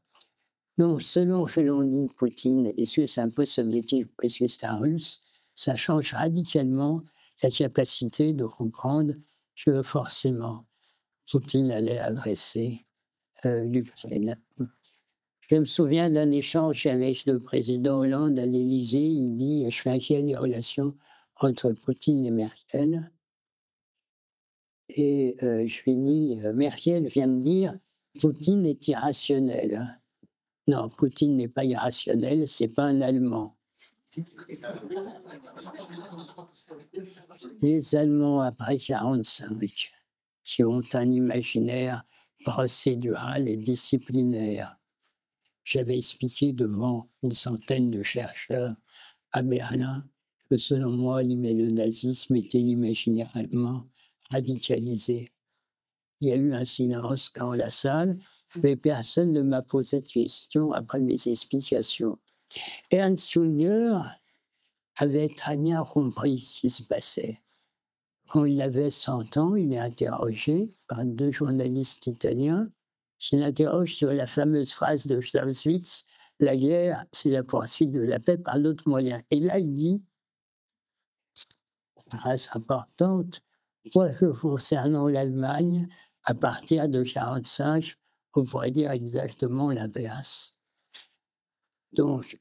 Donc, selon que l'on dit Poutine, est-ce que c'est un peu soviétique ou est-ce que c'est un russe, ça change radicalement la capacité de comprendre que forcément Poutine allait agresser l'Ukraine. Je me souviens d'un échange avec le président Hollande à l'Élysée. Il dit: «Je suis inquiet des relations entre Poutine et Merkel». Et je lui dis: «Merkel vient de dire: "Poutine est irrationnel, hein"». Non, Poutine n'est pas irrationnel, c'est pas un Allemand. Les Allemands, après 45, qui ont un imaginaire procédural et disciplinaire. J'avais expliqué devant une centaine de chercheurs à Berlin que, selon moi, le nazisme était l'imaginaire allemand radicalisé. Il y a eu un silence dans la salle, mais personne ne m'a posé de questions après mes explications. Ernst Jünger avait très bien compris ce qui se passait. Quand il avait 100 ans, il est interrogé par 2 journalistes italiens qui l'interrogent sur la fameuse phrase de Clausewitz: «La guerre, c'est la poursuite de la paix par d'autres moyens». Et là, il dit, phrase importante: «Quoique concernant l'Allemagne, à partir de 45, on pourrait dire exactement l'inverse». Donc,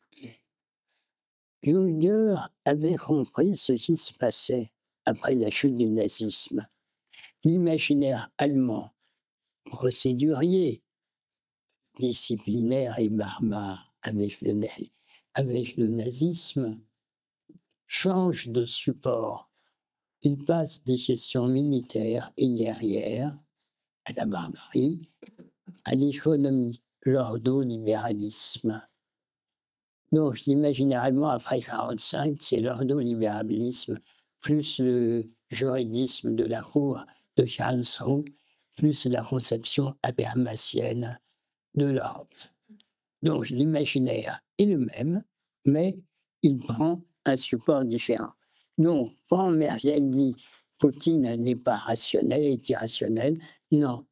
Jünger avait compris ce qui se passait après la chute du nazisme. L'imaginaire allemand, procédurier, disciplinaire et barbare avec le nazisme, change de support. Il passe des questions militaires et guerrières à la barbarie, à l'économie, l'ordolibéralisme. Donc l'imaginaire allemand après 45, c'est l'ordolibéralisme, plus le juridisme de la cour de Karlsruhe, plus la conception habermasienne de l'Europe. Donc l'imaginaire est le même, mais il prend un support différent. Donc quand Merkel dit Poutine n'est pas rationnel, est irrationnel, non.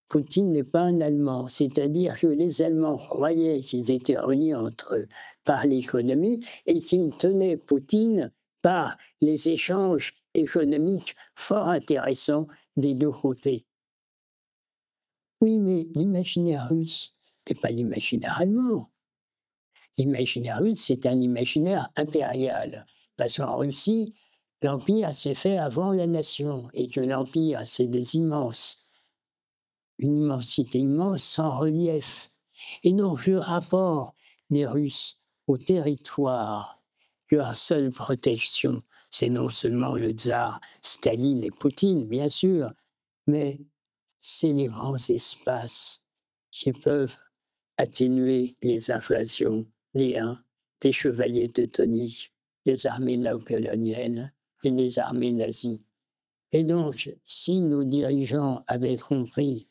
Poutine n'est pas un Allemand, c'est-à-dire que les Allemands croyaient qu'ils étaient reliés entre eux par l'économie et qu'ils tenaient Poutine par les échanges économiques fort intéressants des 2 côtés. Oui, mais l'imaginaire russe n'est pas l'imaginaire allemand. L'imaginaire russe, c'est un imaginaire impérial. Parce qu'en Russie, l'empire s'est fait avant la nation et que l'empire, c'est une immensité immense sans relief. Et donc le rapport des Russes au territoire, leur seule protection, c'est non seulement le tsar Staline et Poutine, bien sûr, mais c'est les grands espaces qui peuvent atténuer les invasions des Huns, des chevaliers teutoniques, des armées napoléoniennes et des armées nazies. Et donc, si nos dirigeants avaient compris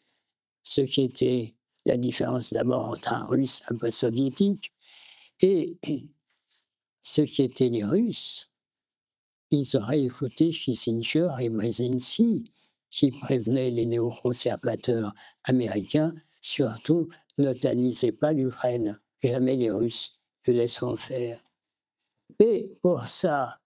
ce qui était la différence d'abord entre un Russe un peu soviétique et ce qui étaient les Russes, ils auraient écouté Kissinger et Brzezinski, qui prévenaient les néoconservateurs américains, surtout n'otanisez pas l'Ukraine, jamais les Russes ne laisseront faire. Et pour ça,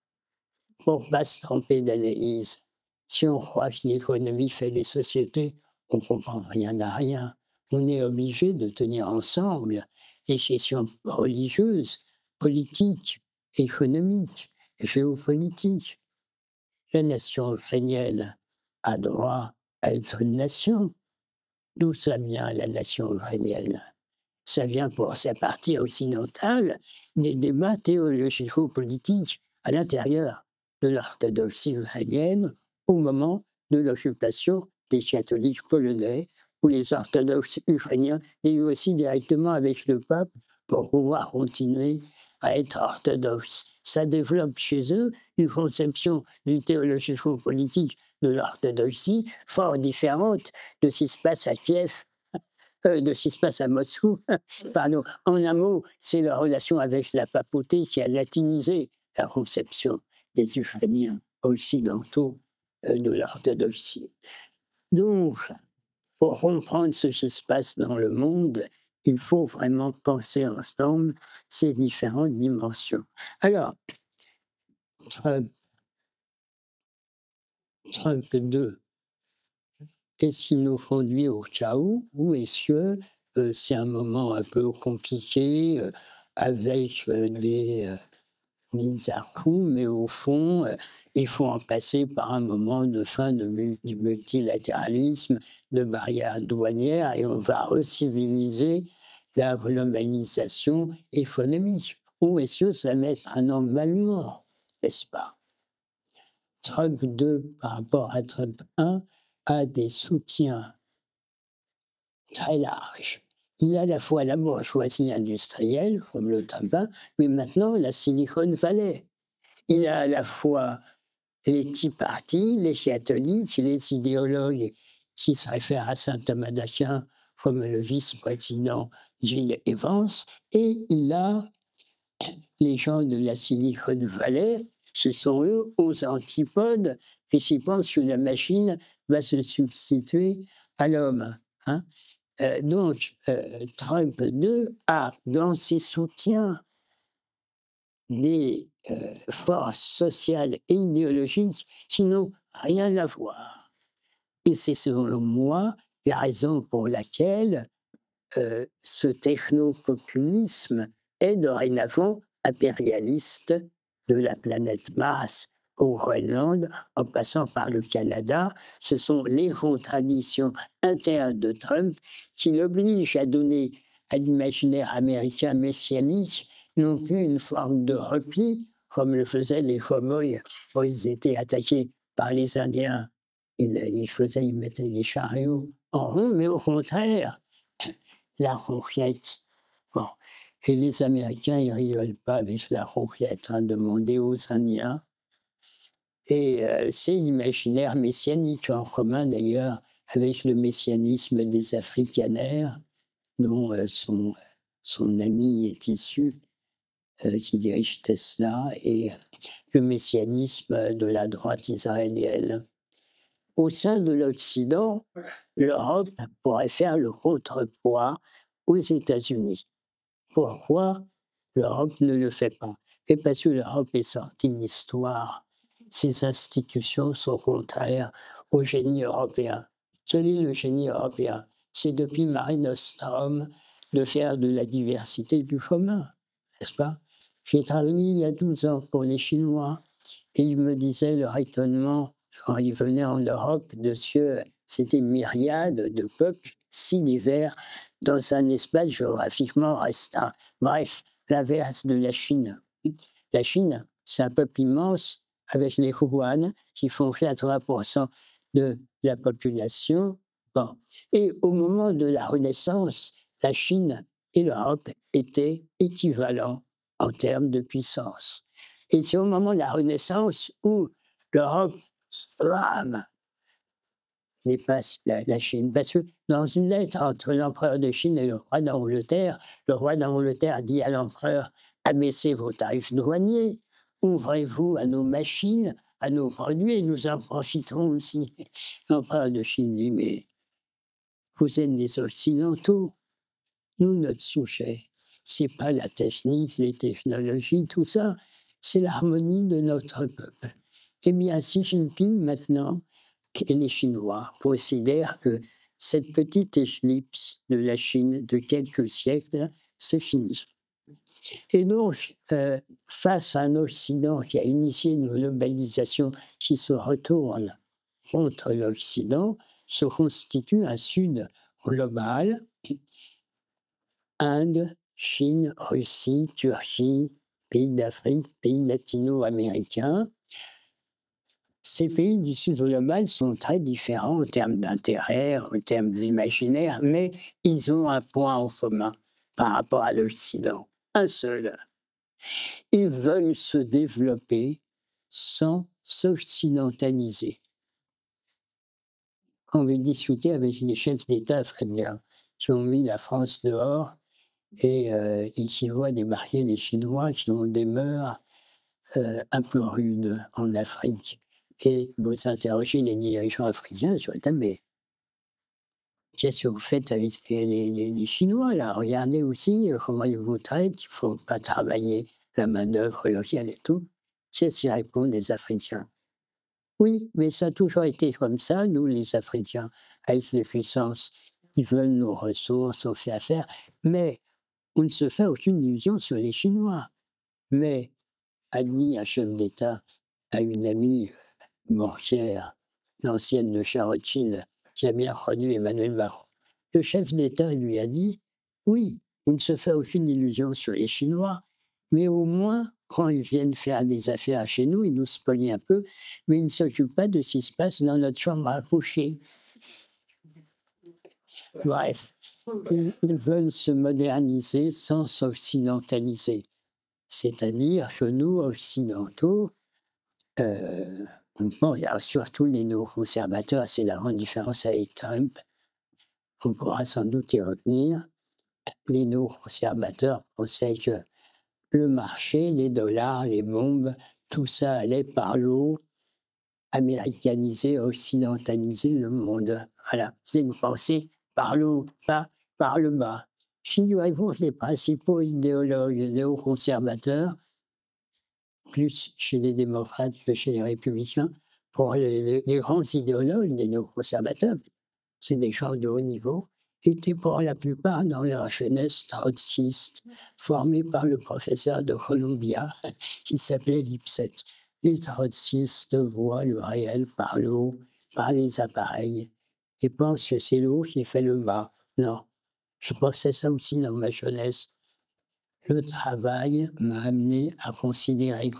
pour ne pas se tromper d'analyse, si on croit que l'économie fait les sociétés, on ne comprend rien à rien. On est obligé de tenir ensemble les questions religieuses, politiques, économiques, géopolitiques. La nation ukrainienne a droit à être une nation. D'où ça vient, la nation ukrainienne? Ça vient pour sa partie occidentale des débats théologico-politiques à l'intérieur de l'orthodoxie ukrainienne au moment de l'occupation des catholiques polonais, où les orthodoxes ukrainiens négocient directement avec le pape pour pouvoir continuer à être orthodoxes. Ça développe chez eux une conception d'une théologico-politique de l'orthodoxie fort différente de ce qui se passe à Kiev, de ce qui se passe à Moscou. Pardon. En un mot, c'est la relation avec la papauté qui a latinisé la conception des Ukrainiens occidentaux de l'orthodoxie. Donc, pour comprendre ce qui se passe dans le monde, il faut vraiment penser ensemble ces différentes dimensions. Alors, Trump 2, est-ce qu'il nous conduit au chaos ou est-ce que c'est un moment un peu compliqué avec des à-coups, mais au fond, il faut en passer par un moment de fin du multilatéralisme, de barrières douanières et on va reciviliser la globalisation économique. Ou est-ce que ça va être un emballement, n'est-ce pas? Trump 2 par rapport à Trump 1 a des soutiens très larges. Il a à la fois la bourgeoisie industrielle, comme le tabac, mais maintenant la Silicon Valley. Il a à la fois les Tea Party, les catholiques, les idéologues qui se réfèrent à saint Thomas d'Aquin comme le vice-président Gilles Evans, et il a les gens de la Silicon Valley, ce sont eux aux antipodes, puisqu'ils pensent que la machine va se substituer à l'homme. Hein. Trump 2 a dans ses soutiens des forces sociales et idéologiques qui n'ont rien à voir. Et c'est selon moi la raison pour laquelle ce technopopulisme est dorénavant impérialiste de la planète Mars au Groenland, en passant par le Canada. Ce sont les contradictions internes de Trump qui l'obligent à donner à l'imaginaire américain messianique non plus une forme de repli, comme le faisaient les cowboys quand ils étaient attaqués par les Indiens. Ils mettaient les chariots en rond, mais au contraire, la conquête. Bon. Et les Américains, ils rigolent pas avec la conquête, hein, demandez aux Indiens. Et c'est l'imaginaire messianique, en commun d'ailleurs avec le messianisme des Afrikaners, dont son ami est issu, qui dirige Tesla, et le messianisme de la droite israélienne. Au sein de l'Occident, l'Europe pourrait faire le contrepoids aux États-Unis. Pourquoi l'Europe ne le fait pas? Et parce que l'Europe est sortie de l'histoire. Ses institutions sont contraires au génie européen. Quel est le génie européen? C'est depuis Mare Nostrum de faire de la diversité du commun, n'est-ce pas? J'ai travaillé il y a 12 ans pour les Chinois et ils me disaient leur étonnement quand ils venaient en Europe de ce que c'était une myriade de peuples si divers dans un espace géographiquement restreint. Bref, l'inverse de la Chine. La Chine, c'est un peuple immense avec les Huan qui font 80% de la population. Bon. Et au moment de la Renaissance, la Chine et l'Europe étaient équivalents en termes de puissance. Et c'est au moment de la Renaissance où l'Europe dépasse la Chine. Parce que dans une lettre entre l'empereur de Chine et le roi d'Angleterre dit à l'empereur: abaissez vos tarifs douaniers, ouvrez-vous à nos machines, à nos produits, et nous en profiterons aussi. L'empereur de Chine dit: mais vous êtes des Occidentaux, nous, notre sujet, c'est pas la technique, les technologies, tout ça, c'est l'harmonie de notre peuple. Eh bien, Xi Jinping, maintenant, et les Chinois considèrent que cette petite éclipse de la Chine de quelques siècles, c'est fini. Et donc, face à un Occident qui a initié une globalisation qui se retourne contre l'Occident, se constitue un Sud global, Inde, Chine, Russie, Turquie, pays d'Afrique, pays latino-américains. Ces pays du Sud global sont très différents en termes d'intérêt, en termes d'imaginaire, mais ils ont un point en commun par rapport à l'Occident. Un seul. Ils veulent se développer sans s'occidentaliser. On veut discuter avec les chefs d'État africains qui ont mis la France dehors et qui voient débarquer les Chinois qui ont des mœurs un peu rudes en Afrique. Et vous interrogez les dirigeants africains sur mais qu'est-ce que vous faites avec les Chinois là? Regardez aussi comment ils vous traitent, il ne faut pas travailler la main-d'œuvre locale et tout. Qu'est-ce qu'ils répondent les Africains? Oui, mais ça a toujours été comme ça, nous les Africains. avec les puissances qui veulent nos ressources, on fait affaire, mais on ne se fait aucune illusion sur les Chinois. Mais a dit un chef d'État à une amie banquière, l'ancienne de Rothschild, qui a bien connu Emmanuel Macron. Le chef d'État lui a dit: «Oui, on ne se fait aucune illusion sur les Chinois, mais au moins, quand ils viennent faire des affaires chez nous, ils nous spolient un peu, mais ils ne s'occupent pas de ce qui se passe dans notre chambre à coucher». Bref, ils veulent se moderniser sans s'occidentaliser. C'est-à-dire que nous, occidentaux, bon, il y a surtout les néoconservateurs, c'est la grande différence avec Trump, on pourra sans doute y revenir. Les néoconservateurs pensaient que le marché, les dollars, les bombes, tout ça allait par l'eau américaniser, occidentaliser le monde. Voilà, c'est une pensée par le haut, pas par le bas. Figurez-vous que les principaux idéologues néoconservateurs, plus chez les démocrates que chez les républicains, pour les grands idéologues des néoconservateurs, c'est des gens de haut niveau, étaient pour la plupart dans leur jeunesse trotskistes, formés par le professeur de Columbia, qui s'appelait Lipset. Les trotskistes voient le réel par le haut, par les appareils, et pensent que c'est le haut qui fait le bas. Non, je pensais ça aussi dans ma jeunesse. Le travail m'a amené à considérer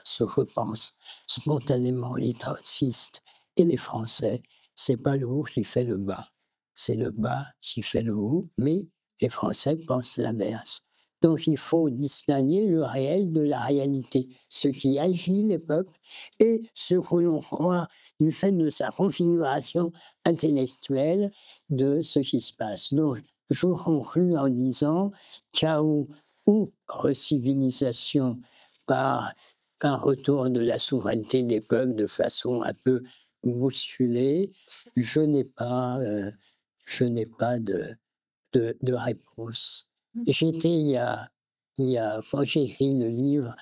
ce que pensent spontanément les trotskistes et les Français. C'est pas le haut qui fait le bas, c'est le bas qui fait le haut, mais les Français pensent l'inverse. Donc il faut distinguer le réel de la réalité, ce qui agit les peuples et ce que l'on croit du fait de sa configuration intellectuelle de ce qui se passe. Donc je conclus en disant chaos ou recivilisation par un retour de la souveraineté des peuples de façon un peu bousculée, je n'ai pas de réponse. J'étais quand j'ai écrit le livre,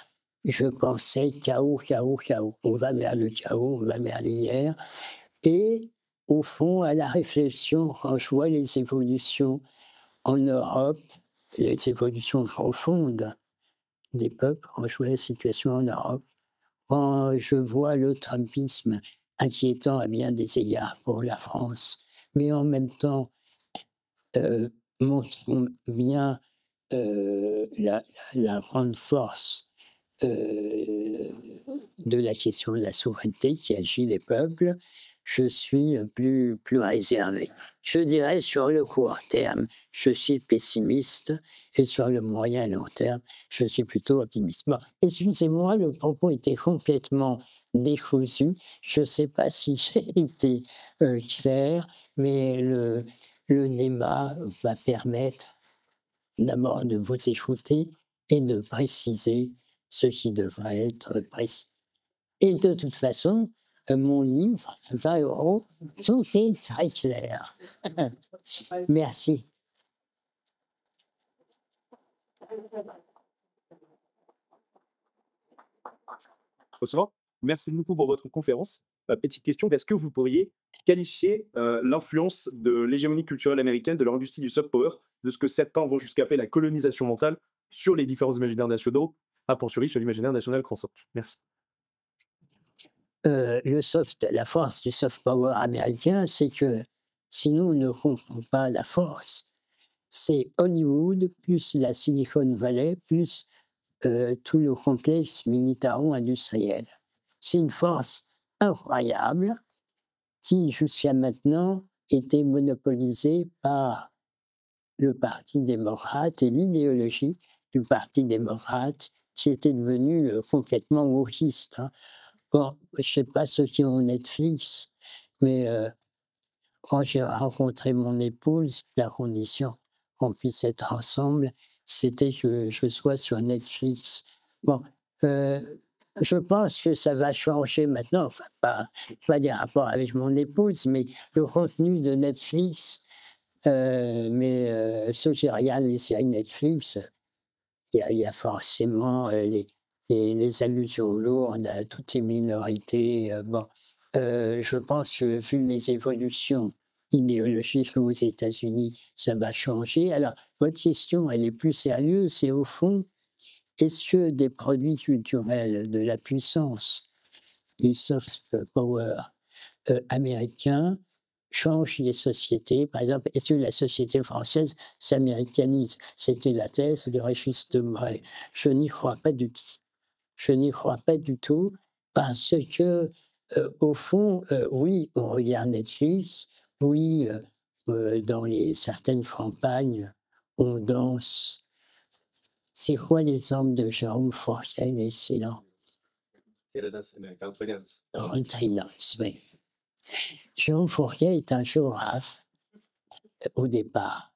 je pensais chaos, chaos, chaos. On va vers le chaos, on va vers l'hier. Et au fond, à la réflexion, quand je vois les évolutions en Europe, les évolutions profondes des peuples, quand je vois la situation en Europe, quand je vois le trumpisme inquiétant à bien des égards pour la France, mais en même temps montrons bien la grande force de la question de la souveraineté qui agit les peuples, je suis plus réservé. Je dirais sur le court terme, je suis pessimiste et sur le moyen et long terme, je suis plutôt optimiste. Bon, excusez-moi, le propos était complètement décousu. Je ne sais pas si j'ai été clair, mais le débat va permettre d'abord de vous écouter et de préciser ce qui devrait être précis. Et de toute façon, mon livre, 20 €, tout est très clair. Merci. Bonsoir. Merci beaucoup pour votre conférence. Petite question, est-ce que vous pourriez qualifier l'influence de l'hégémonie culturelle américaine, de leur industrie du soft power, de ce que certains vont jusqu'à appeler la colonisation mentale sur les différents imaginaires nationaux, a fortiori sur l'imaginaire national consent? Merci. La force du soft power américain, c'est que si nous ne comprenons pas la force, c'est Hollywood plus la Silicon Valley plus tout le complexe militaro-industriel. C'est une force incroyable qui, jusqu'à maintenant, était monopolisée par le Parti démocrate et l'idéologie du Parti démocrate qui était devenu complètement wokiste. Hein. Bon, je ne sais pas ceux qui ont Netflix, mais quand j'ai rencontré mon épouse, la condition qu'on puisse être ensemble, c'était que je sois sur Netflix. Bon, je pense que ça va changer maintenant, enfin pas des rapports avec mon épouse, mais le contenu de Netflix, mais ceux qui regardent les séries Netflix, il y a forcément les allusions lourdes à toutes les minorités. Bon, je pense que vu les évolutions idéologique aux États-Unis, ça va changer. Alors, votre question, elle est plus sérieuse, c'est au fond, est-ce que des produits culturels de la puissance, du soft power américain changent les sociétés? Par exemple, est-ce que la société française s'américanise? C'était la thèse de Régis Debray. Je n'y crois pas du tout. Je n'y crois pas du tout parce que, au fond, oui, on regarde Netflix, oui, dans certaines campagnes, on danse. C'est quoi l'exemple de Jérôme Fourquet, l'excellent? Country Dance, oui. Jérôme Fourquet est un géographe, au départ.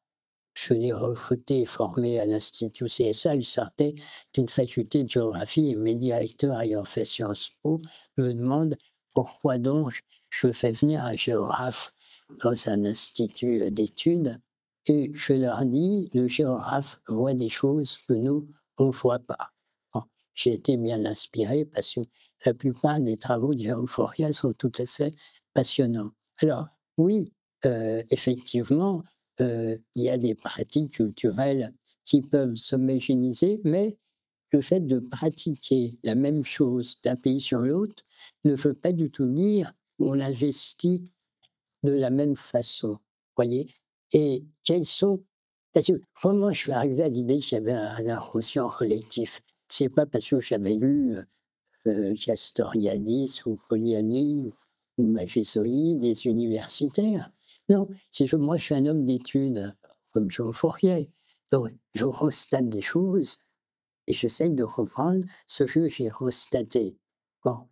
Je l'ai recruté et formé à l'Institut CSA. Il sortait d'une faculté de géographie et mes directeurs ayant fait Sciences Po me demandent pourquoi donc je fais venir un géographe dans un institut d'études. Et je leur dis, le géographe voit des choses que nous, on ne voit pas. Bon, j'ai été bien inspiré parce que la plupart des travaux de Jérôme Fourquet sont tout à fait passionnants. Alors, oui, effectivement, il y a des pratiques culturelles qui peuvent s'homogénéiser, mais le fait de pratiquer la même chose d'un pays sur l'autre ne veut pas du tout dire qu'on l'investit de la même façon, voyez? Et quels sont parce que comment je suis arrivé à l'idée qu'il y avait un inconscient collectif? C'est pas parce que j'avais lu, Castoriadis ou Polanyi ou Montessori, des universitaires. Non, c'est que moi, je suis un homme d'études, comme Jean Fourier. Donc, je constate des choses et j'essaie de comprendre ce que j'ai constaté. Bon,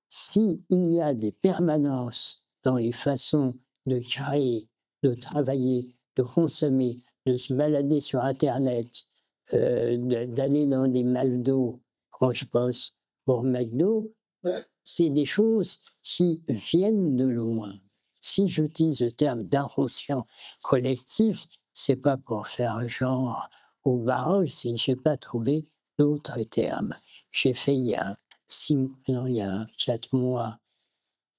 s'il y a des permanences dans les façons de créer, de travailler, de consommer, de se balader sur internet, d'aller dans des McDo quand je bosse pour McDo, c'est des choses qui viennent de loin. Si j'utilise le terme d'inconscient collectif, c'est pas pour faire genre au barrage, c'est que j'ai pas trouvé d'autres termes. J'ai fait il y a 6 non, il y a 4 mois,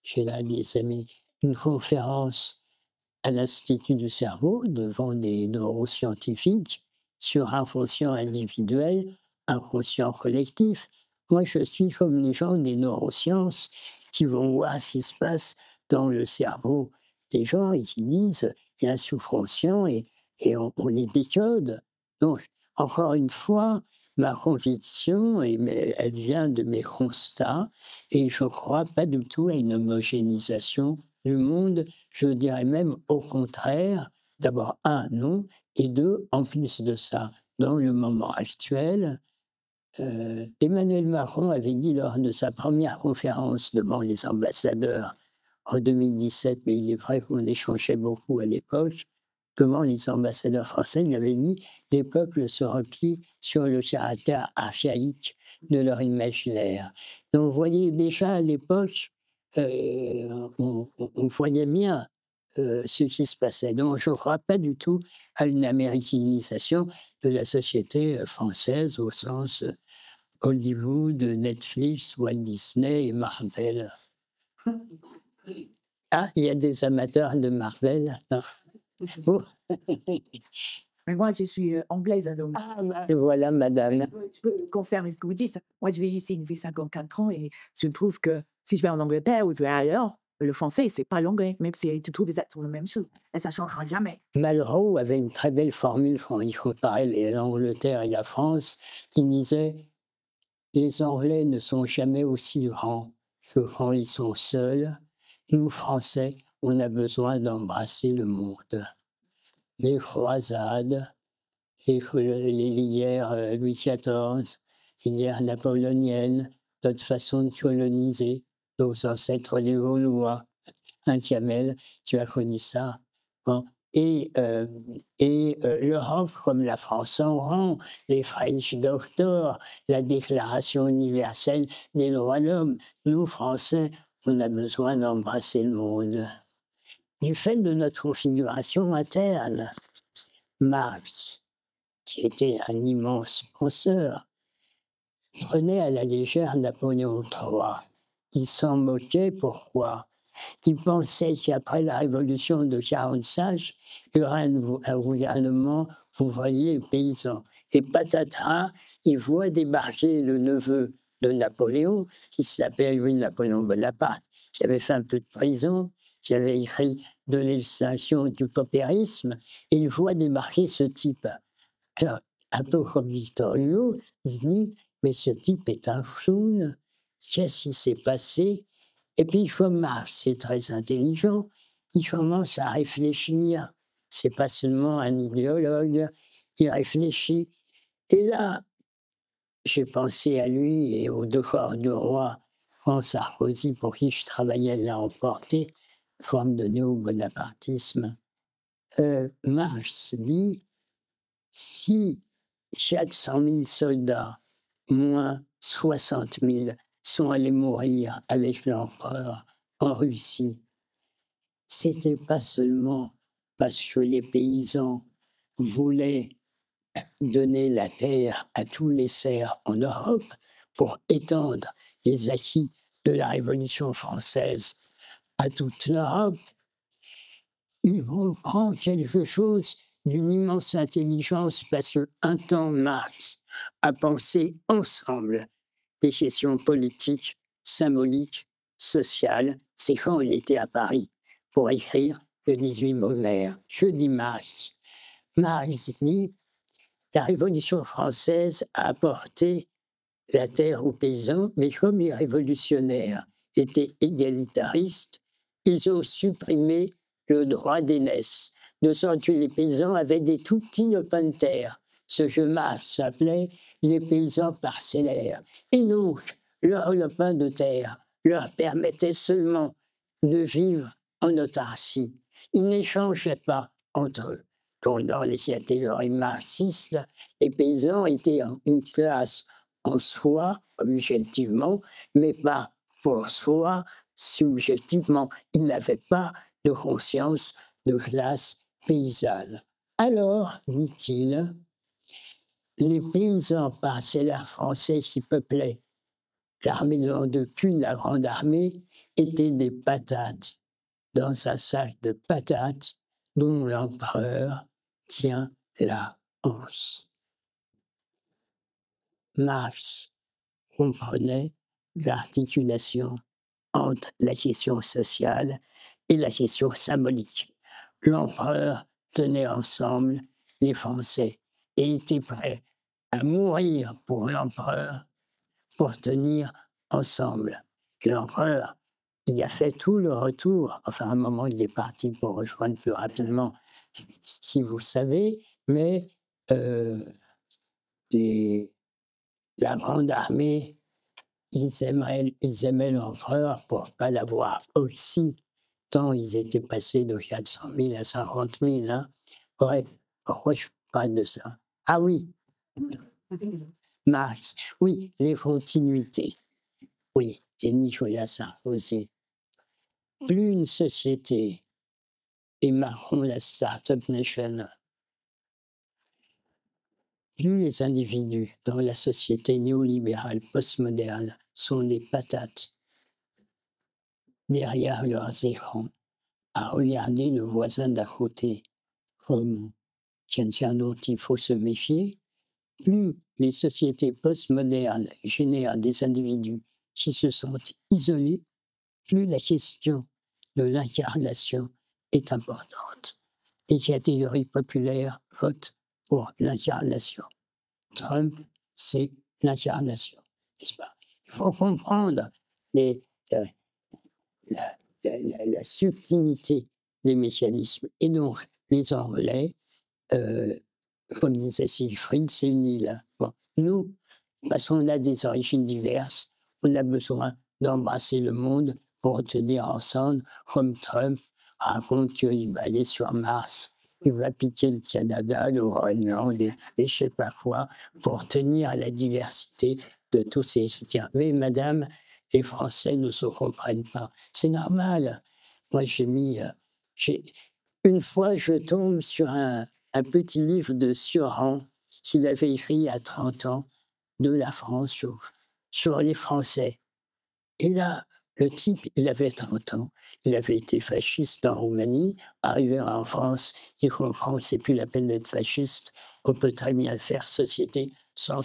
j'ai là des amis, une conférence à l'Institut du cerveau devant des neuroscientifiques sur inconscient individuel, inconscient collectif. Moi, je suis comme les gens des neurosciences qui vont voir ce qui se passe dans le cerveau des gens et qui disent il y a un sous-conscient et on les décode. Donc, encore une fois, ma conviction, elle vient de mes constats et je ne crois pas du tout à une homogénéisation du monde. Je dirais même au contraire, d'abord, un, non, et deux, en plus de ça, dans le moment actuel, Emmanuel Macron avait dit lors de sa première conférence devant les ambassadeurs en 2017, mais il est vrai qu'on échangeait beaucoup à l'époque, devant les ambassadeurs français, il avait dit « Les peuples se replient sur le caractère archaïque de leur imaginaire ». Donc, vous voyez, déjà à l'époque, on voyait bien ce qui se passait. Donc, je ne crois pas du tout à une américanisation de la société française au sens Hollywood, Netflix, Walt Disney et Marvel. Ah, il y a des amateurs de Marvel? Non. Oh. Mais moi, je suis anglaise, donc Ah, voilà, madame. je peux confirmer ce que vous dites. Moi, je vis ici depuis 54 ans et je trouve que si je vais en Angleterre ou je vais ailleurs, le français, c'est pas l'anglais, même si tu trouves exactement la même chose. Et ça ne changera jamais. Malraux avait une très belle formule quand il comparait l'Angleterre et la France, qui disait « Les Anglais ne sont jamais aussi grands que quand ils sont seuls. Nous, Français, on a besoin d'embrasser le monde. » Les croisades, les guerres Louis XIV, les guerres napoléoniennes, notre façon de coloniser, nos ancêtres les Gaulois. Hein, Kamel, tu as connu ça. Bon. Et l'Europe, comme la France en rang, les French Doctors, la Déclaration universelle des droits de l'homme. Nous, Français, on a besoin d'embrasser le monde. Du fait de notre configuration interne, Marx, qui était un immense penseur, prenait à la légère Napoléon III. Il s'en moquait, pourquoi? Il pensait qu'après la révolution de 45, il y aurait un gouvernement ouvrier et paysan. Et patatras, il voit débarquer le neveu de Napoléon, qui s'appelle Louis-Napoléon Bonaparte, qui avait fait un peu de prison, qui avait écrit de l'extinction du paupérisme, et il voit débarquer ce type. Alors, un peu comme Victor Hugo, il se dit, mais ce type est un clown, qu'est-ce qui s'est passé? Et puis, comme Marx, c'est très intelligent, il commence à réfléchir. C'est pas seulement un idéologue, il réfléchit. Et là, j'ai pensé à lui et au devoir du roi François Sarkozy, pour qui je travaillais, l'a emporté, forme de néo-bonapartisme. Marx dit, si 400 000 soldats, moins 60 000, sont allés mourir avec l'empereur en Russie, c'était pas seulement parce que les paysans voulaient donner la terre à tous les serfs en Europe pour étendre les acquis de la Révolution française à toute l'Europe. Il comprend quelque chose d'une immense intelligence parce qu'un temps, Marx a pensé ensemble des questions politiques, symboliques, sociales. C'est quand il était à Paris pour écrire le 18 Brumaire. Je dis Marx. Marx dit la Révolution française a apporté la terre aux paysans, mais comme les révolutionnaires étaient égalitaristes, ils ont supprimé le droit d'aînesse, de sorte que les paysans avaient des tout petits lopins de terre, ce que Marx appelait les paysans parcellaires. Et donc, leur lopin de terre leur permettait seulement de vivre en autarcie. Ils n'échangeaient pas entre eux. Donc, dans les catégories marxistes, les paysans étaient une classe en soi, objectivement, mais pas pour soi, subjectivement. Ils n'avaient pas de conscience de classe paysanne. Alors, dit-il, les paysans parcellaires français qui peuplaient l'armée de l'an 2 puis la Grande Armée étaient des patates dans un sac de patates dont l'empereur tient la hanse. Marx comprenait l'articulation entre la question sociale et la question symbolique. L'empereur tenait ensemble les Français et était prêt à mourir pour l'empereur pour tenir ensemble. L'empereur, il a fait tout le retour, enfin à un moment il est parti pour rejoindre plus rapidement, si vous le savez, mais la Grande Armée, ils aimaient l'empereur pour ne pas l'avoir aussi, tant ils étaient passés de 400 000 à 50 000. Hein. Ouais, pourquoi je parle de ça? Ah oui, Marx, oui, les continuités. Oui, et Nicolas Sarkozy. Plus une société, et Macron, la Startup Nation, plus les individus dans la société néolibérale postmoderne sont des patates derrière leurs écrans, à regarder le voisin d'à côté comme quelqu'un dont il faut se méfier, plus les sociétés postmodernes génèrent des individus qui se sentent isolés, plus la question de l'incarnation est importante. Les catégories populaires votent pour l'incarnation. Trump, c'est l'incarnation, n'est-ce pas? Il faut comprendre la subtilité des mécanismes. Et donc, les Anglais, comme disait Siegfried, c'est une île. Bon, nous, parce qu'on a des origines diverses, on a besoin d'embrasser le monde pour tenir ensemble, comme Trump raconte qu'il va aller sur Mars, il va piquer le Canada, le Groenland et je ne sais pas quoi, pour tenir à la diversité de tous ces soutiens. Mais madame, les Français ne se comprennent pas. C'est normal. Moi, une fois, je tombe sur un petit livre de Sioran qu'il avait écrit à 30 ans de la France sur les Français. Et là, Le type, il avait 30 ans, il avait été fasciste en Roumanie, arrivé en France, il comprend que c'est plus la peine d'être fasciste, on peut très bien faire société sans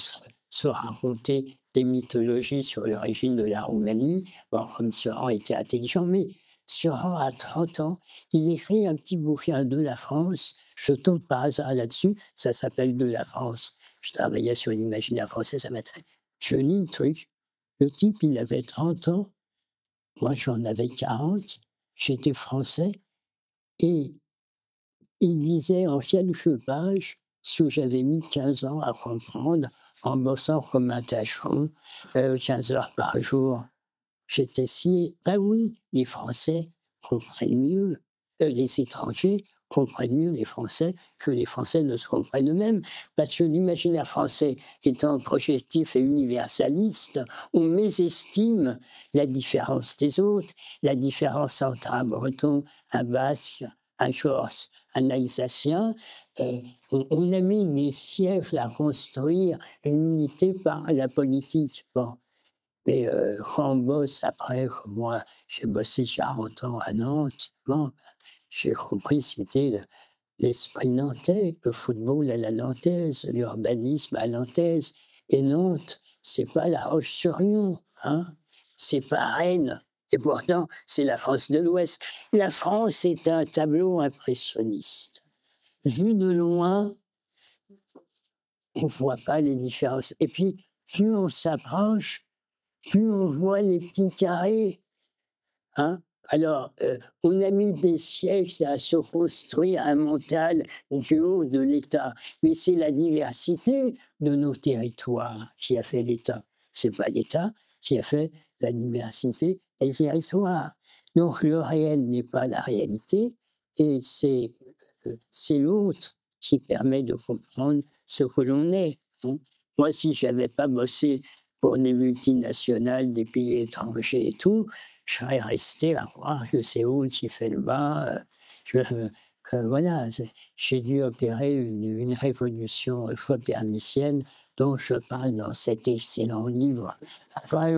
se raconter des mythologies sur l'origine de la Roumanie. Bon, comme Sioran était intelligent, mais Sioran, à 30 ans, il écrit un petit bouquin de la France, je tombe par hasard là-dessus, ça s'appelle De la France. Je travaillais sur l'imaginaire français, ça m'intéresse. Je lis le truc, le type, il avait 30 ans, moi, j'en avais 40, j'étais français et il disait en quelques pages ce que j'avais mis 15 ans à comprendre en bossant comme un tâcheron, 15 heures par jour. J'étais si ah oui, les Français comprennent mieux, les étrangers comprennent mieux les Français que les Français ne se comprennent eux-mêmes. Parce que l'imaginaire français étant projectif et universaliste, on mésestime la différence des autres, la différence entre un Breton, un Basque, un Corse, un Alsacien. On a mis des siècles à construire une unité par la politique. Bon. Mais quand on bosse après, comme moi, j'ai bossé 40 ans à Nantes, bon, j'ai compris c'était l'esprit nantais, le football à la nantaise, l'urbanisme à la nantaise. Et Nantes, c'est pas La Roche-sur-Yon, hein, c'est pas Rennes. Et pourtant, c'est la France de l'Ouest. La France est un tableau impressionniste. Vu de loin, on voit pas les différences. Et puis, plus on s'approche, plus on voit les petits carrés, hein. Alors, on a mis des siècles à se construire un mental du haut de l'État, mais c'est la diversité de nos territoires qui a fait l'État. C'est pas l'État qui a fait la diversité des territoires. Donc le réel n'est pas la réalité et c'est l'autre qui permet de comprendre ce que l'on est, hein. Moi, si j'avais pas bossé pour des multinationales, des pays étrangers et tout, je serais resté à croire que c'est Séoul qui fait le bas. Voilà, j'ai dû opérer une révolution copernicienne dont je parle dans cet excellent livre. Enfin,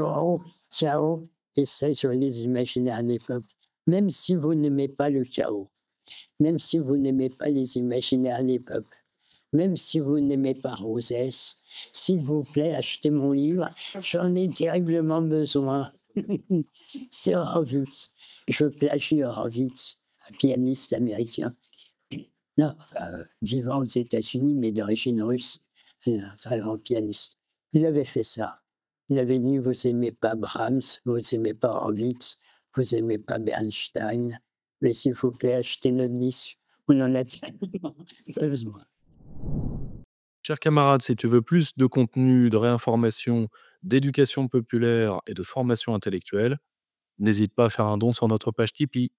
Chaos, essai sur les imaginaires des peuples. Même si vous n'aimez pas le chaos, même si vous n'aimez pas les imaginaires des peuples, même si vous n'aimez pas Rosès, s'il vous plaît, achetez mon livre, j'en ai terriblement besoin. C'est Horowitz. Je plagie Horowitz, un pianiste américain. Non, vivant aux États-Unis, mais d'origine russe, un très grand pianiste. Il avait fait ça. Il avait dit, vous n'aimez pas Brahms, vous n'aimez pas Horowitz, vous n'aimez pas Bernstein, mais s'il vous plaît, achetez notre disque. On en a tellement besoin. Chers camarades, si tu veux plus de contenu, de réinformation, d'éducation populaire et de formation intellectuelle, n'hésite pas à faire un don sur notre page Tipeee.